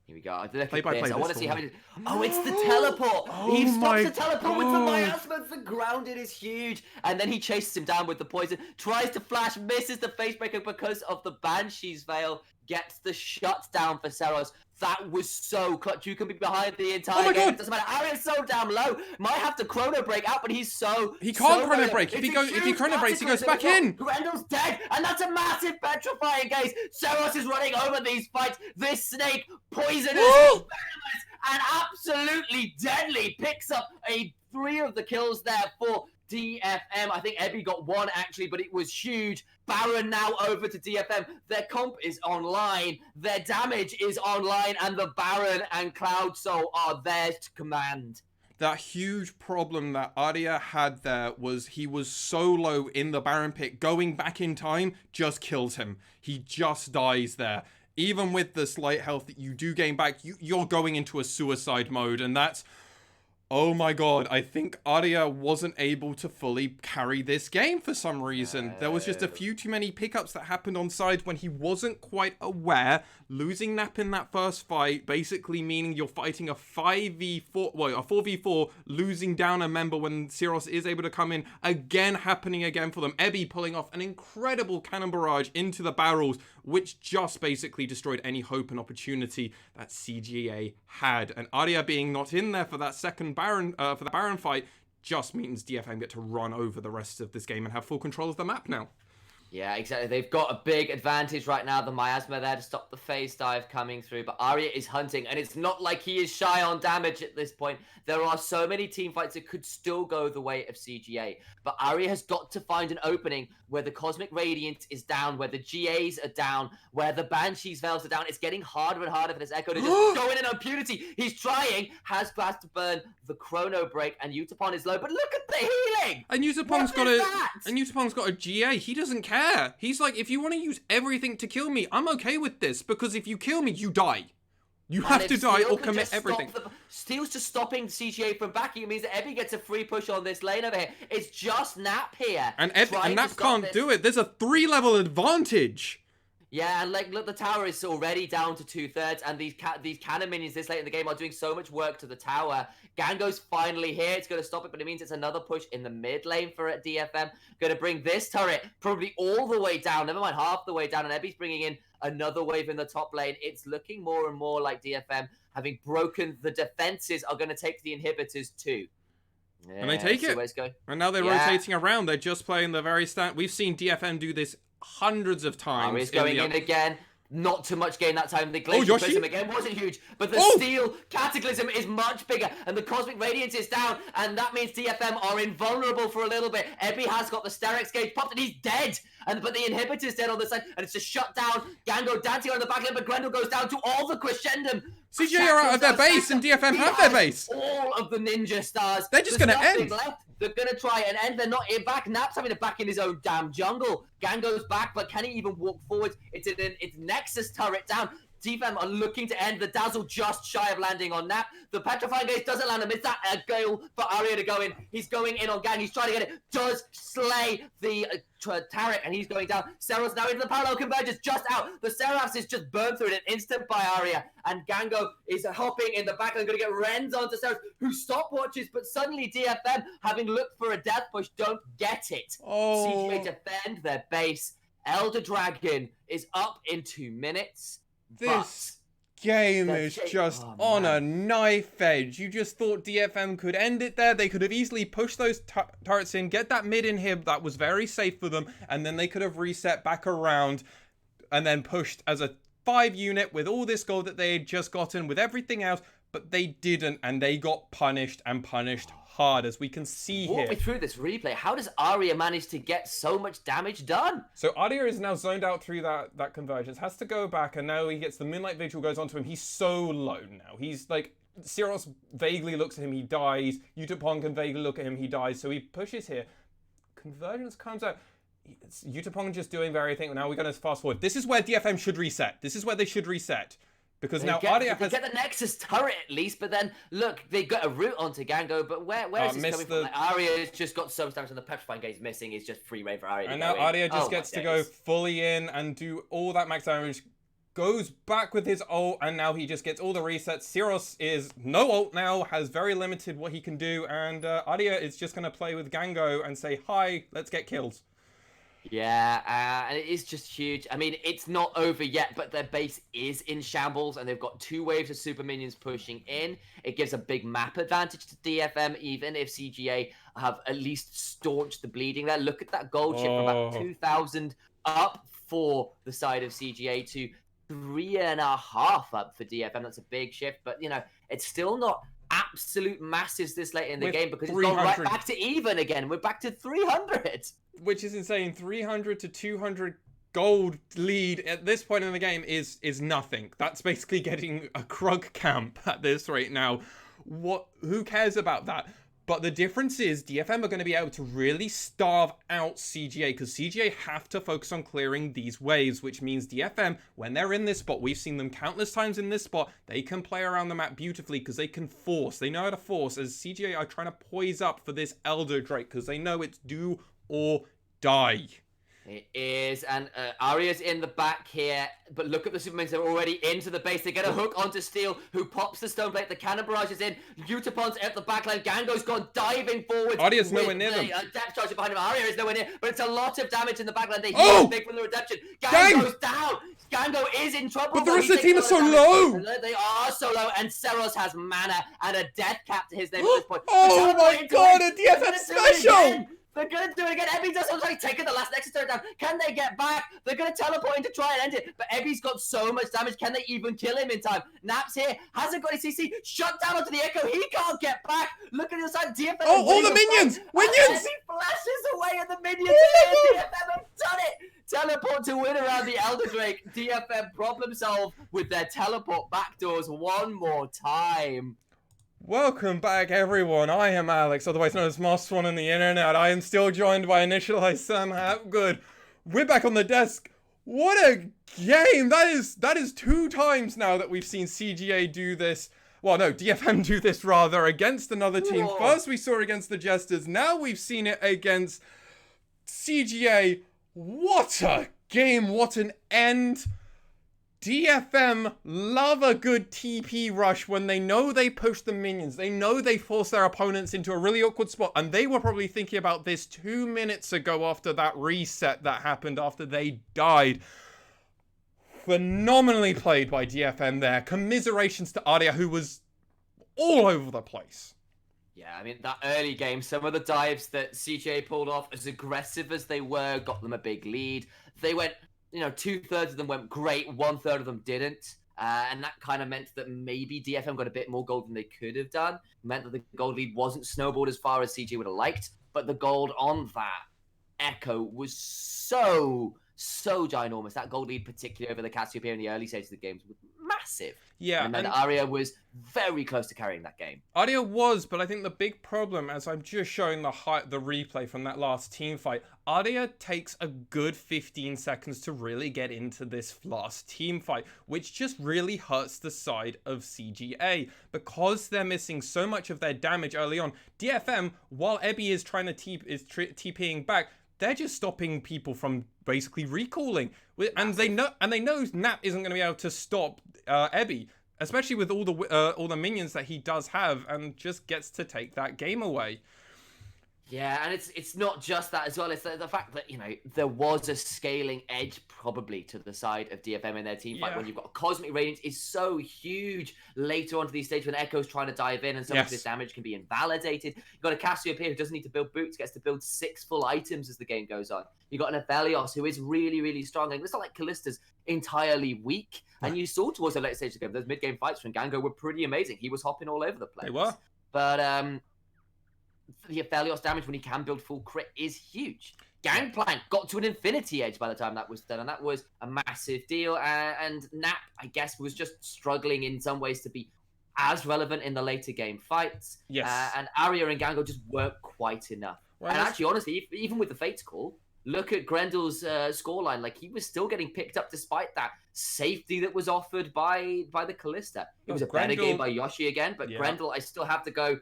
Here we go. I want to see how it is. Oh, it's the teleport. He stops the teleport with the miasma. The grounded is huge. And then he chases him down with the poison. Tries to flash, misses the facebreaker because of the Banshee's Veil. gets the shutdown for Seros. That was so clutch. You can be behind the entire game. God. It doesn't matter. Aria's so damn low. Might have to chrono break out, but he's so... He can't so chrono low. break. If he chrono breaks, he goes back in. Grendel's dead, and that's a massive petrifying case. Seros is running over these fights. This snake, poisonous, venomous, and absolutely deadly, picks up 3 of the kills there for DFM. I think Ebby got 1 actually, but it was huge. Baron now over to DFM. Their comp is online, their damage is online, and the Baron and Cloud Soul are there to command. That huge problem that Arya had there was he was so low in the Baron pit. Going back in time just kills him. He just dies there. Even with the slight health that you do gain back, you're going into a suicide mode, and that's... Oh my god, I think Arya wasn't able to fully carry this game for some reason. There was just a few too many pickups that happened on sides when he wasn't quite aware. Losing Nap in that first fight, basically meaning you're fighting a 5v4, well, a 4v4, losing down a member when Syros is able to come in. Again, happening again for them. Ebby pulling off an incredible cannon barrage into the barrels, which just basically destroyed any hope and opportunity that CGA had. And Arya being not in there for that second Baron, for the Baron fight, just means DFM get to run over the rest of this game and have full control of the map now. Yeah, exactly. They've got a big advantage right now. The Miasma there to stop the phase dive coming through. But Arya is hunting, and it's not like he is shy on damage at this point. There are so many team fights that could still go the way of CGA. But Arya has got to find an opening where the Cosmic Radiance is down, where the GAs are down, where the Banshee's Veils are down. It's getting harder and harder for this Echo to just go in on Purity. He's trying, has to burn the Chrono Break, and Utapon is low. But look at the healing! And Utapon's got a GA. He doesn't care. He's like, if you want to use everything to kill me, I'm okay with this, because if you kill me, you die. You have to die or commit everything. Steel's just stopping CGA from backing. It means that Ebby gets a free push on this lane over here. It's just Nap here. And Nap can't do it. There's a 3-level advantage. Yeah, and like, look, the tower is already down to 2/3, and these cannon minions this late in the game are doing so much work to the tower. Gango's finally here. It's going to stop it, but it means it's another push in the mid lane for DFM. Going to bring this turret probably all the way down, never mind half the way down, and Ebby's bringing in another wave in the top lane. It's looking more and more like DFM, having broken the defenses, are going to take the inhibitors too. Yeah, and they take it. And now they're rotating around. They're just playing the very stand. We've seen DFM do this hundreds of times. He's going in again. Not too much gain that time. The Glacial Prism again wasn't huge, but the Steel Cataclysm is much bigger, and the Cosmic Radiance is down, and that means DFM are invulnerable for a little bit. Ebby has got the Sterex Gauge popped, and he's dead. But the Inhibitor's dead on the side, and it's just shut down. Gango dancing on the back line, but Grendel goes down to all the crescendum. CGA are out of their base, and DFM have their base. All of the Ninja Stars. They're just going to end. They're going to try and end. They're not back. Nap's having to back in his own damn jungle. Gango's back, but can he even walk forward? It's Nexus turret down. DFM are looking to end. The Dazzle just shy of landing on Nap. The Petrifying Gaze doesn't land him. It's that Gale for Arya to go in. He's going in on Gang. He's trying to get it. Does slay the turret, and he's going down. Seros now into the parallel convergence, just out. The Seraphs is just burned through in an instant by Arya, and Gango is hopping in the back and going to get Renz onto Seros, who stopwatches, but suddenly DFM, having looked for a death push, don't get it. CGA defend their base. Elder Dragon is up in 2 minutes. This game is just on a knife edge. You just thought DFM could end it there. They could have easily pushed those turrets in, get that mid inhib that was very safe for them, and then they could have reset back around and then pushed as a 5 unit with all this gold that they had just gotten with everything else, but they didn't, and they got punished, and punished hard, as we can see here. Walk me through this replay. How does Arya manage to get so much damage done? So Arya is now zoned out through that convergence, has to go back, and now he gets the Moonlight Vigil goes onto him. He's so low now. He's like, Syros vaguely looks at him, he dies. Utapon can vaguely look at him, he dies. So he pushes here. Convergence comes out. It's Utapon just doing very thing. Now we're going to fast forward. This is where DFM should reset. This is where they should reset. Because now Arya has... They get the Nexus turret at least, but then, look, they got a route onto Gango, but where is this coming from? Like, Arya's just got so much damage, and the Petrifying Gaze missing. It's just free reign for Arya. And now Arya just gets to go fully in and do all that max damage, goes back with his ult, and now he just gets all the resets. Syros is no ult now, has very limited what he can do, and Arya is just going to play with Gango and say, hi, let's get kills. Yeah, and it is just huge. I mean, it's not over yet, but their base is in shambles, and they've got 2 waves of super minions pushing in. It gives a big map advantage to DFM, even if CGA have at least staunched the bleeding there. Look at that gold chip from about 2,000 up for the side of CGA to 3.5 up for DFM. That's a big shift, but, you know, it's still not absolute masses this late in the game because it's gone right back to even again. We're back to 300. Which is insane. 300 to 200 gold lead at this point in the game is nothing. That's basically getting a Krug camp at this rate now. Who cares about that? But the difference is DFM are going to be able to really starve out CGA because CGA have to focus on clearing these waves, which means DFM, when they're in this spot, we've seen them countless times in this spot, they can play around the map beautifully because they can force. They know how to force as CGA are trying to poise up for this Elder Drake because they know it's do or die. It is, and Arya's in the back here, but look at the Supermans, they're already into the base. They get a hook onto Steel, who pops the stone plate. The cannon barrage is in. Utapon's at the backline. Gango's gone diving forward. Arya's nowhere near them. Depth charge behind him. Arya is nowhere near, but it's a lot of damage in the backline. They heal big from the redemption. Gang goes down. Gango is in trouble. But the rest of the team is so low. They are so low, and Seros has mana and a death cap to his name at this point. Oh my god, a DFM special! They're going to do it again. Ebby does look like taking the last Nexus turret down. Can they get back? They're going to teleport in to try and end it. But Ebby's got so much damage. Can they even kill him in time? Naps here. Hasn't got his CC. Shut down onto the Echo. He can't get back. Look at the other side. DFM. Oh, all the minions. Minions. Ebby flashes away at the minions. DFM have done it. Teleport to win around the Elder Drake. DFM problem solve with their teleport backdoors one more time. Welcome back, everyone. I am Alex, otherwise known as Moss One on the internet. I am still joined by Initialize Sam Hapgood. We're back on the desk. What a game! That is 2 times now that we've seen CGA do this. Well, no, DFM do this rather against another team. Whoa. First we saw it against the Jesters. Now we've seen it against CGA. What a game! What an end! DFM love a good TP rush when they know they push the minions. They know they force their opponents into a really awkward spot. And they were probably thinking about this 2 minutes ago after that reset that happened after they died. Phenomenally played by DFM there. Commiserations to Arya, who was all over the place. Yeah, I mean, that early game, some of the dives that CGA pulled off, as aggressive as they were, got them a big lead. They went... You know, 2/3 of them went great, 1/3 of them didn't. And that kind of meant that maybe DFM got a bit more gold than they could have done. Meant that the gold lead wasn't snowballed as far as CG would have liked. But the gold on that Echo was so ginormous. That gold lead, particularly over the Cassiopeia in the early stages of the games, was massive. Yeah, and Arya was very close to carrying that game. Arya was, but I think the big problem, as I'm just showing the replay from that last team fight, Arya takes a good 15 seconds to really get into this last team fight, which just really hurts the side of CGA because they're missing so much of their damage early on. DFM, while Ebby is trying to TPing back, they're just stopping people from basically recalling, and they know Nap isn't going to be able to stop Ebby, especially with all the minions that he does have, and just gets to take that game away. Yeah, and it's not just that as well. It's the fact that, you know, there was a scaling edge probably to the side of DFM in their team fight when you've got Cosmic Radiance is so huge later on to these stages when Echo's trying to dive in and some of this damage can be invalidated. You've got a Cassiopeia who doesn't need to build boots, gets to build 6 full items as the game goes on. You've got an Aphelios who is really strong. And it's not like Callista's entirely weak. And you saw towards the late stage of the game, those mid-game fights from Gango were pretty amazing. He was hopping all over the place. They were. But, the Aphelios damage when he can build full crit is huge. Gangplank got to an infinity edge by the time that was done, and that was a massive deal. And Nap, I guess, was just struggling in some ways to be as relevant in the later game fights. Yes. And Arya and Gango just weren't quite enough. Well, and actually, honestly, even with the Fates call, look at Grendel's scoreline. Like, he was still getting picked up despite that safety that was offered by the Callista. It was a better game by Yoshi again, but Grendel, I still have to go...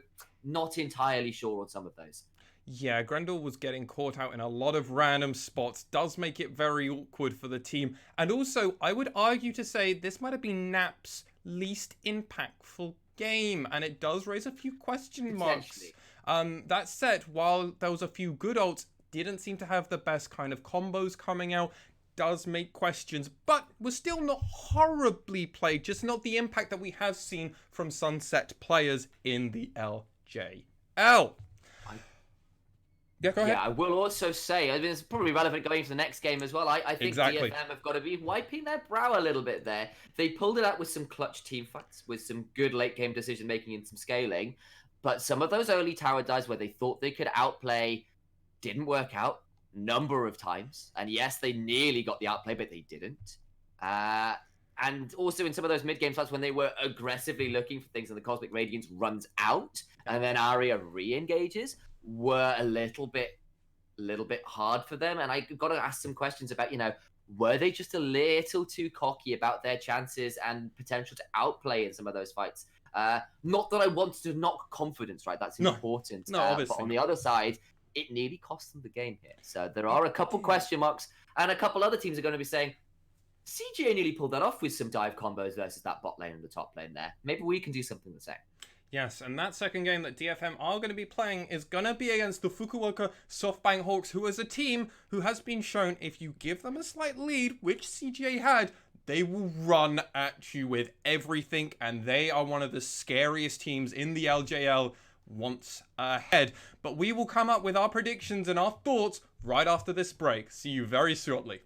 Not entirely sure on some of those. Yeah, Grendel was getting caught out in a lot of random spots. Does make it very awkward for the team. And also, I would argue to say this might have been Nap's least impactful game. And it does raise a few question marks. That said, while there was a few good ults, didn't seem to have the best kind of combos coming out. Does make questions, but was still not horribly played, just not the impact that we have seen from Sunset players in the LJL. Yeah, go ahead. Yeah, I will also say, I mean, it's probably relevant going into the next game as well. I think Exactly. DFM have got to be wiping their brow a little bit there. They pulled it out with some clutch team fights, with some good late game decision making and some scaling. But some of those early tower dives where they thought they could outplay didn't work out number of times. And yes, they nearly got the outplay, but they didn't. And also in some of those mid-game fights when they were aggressively looking for things and the Cosmic Radiance runs out and then Arya re-engages, were a little bit hard for them. And I got to ask some questions about, were they just a little too cocky about their chances and potential to outplay in some of those fights? Not that I want to knock confidence, right? That's important. No, obviously. But on the other side, it nearly cost them the game here. So there are a couple question marks, and a couple other teams are going to be saying, CGA nearly pulled that off with some dive combos versus that bot lane and the top lane there. Maybe we can do something the same. Yes, and that second game that DFM are going to be playing is going to be against the Fukuoka SoftBank Hawks, who is a team who has been shown if you give them a slight lead, which CGA had, they will run at you with everything, and they are one of the scariest teams in the LJL once ahead. But we will come up with our predictions and our thoughts right after this break. See you very shortly.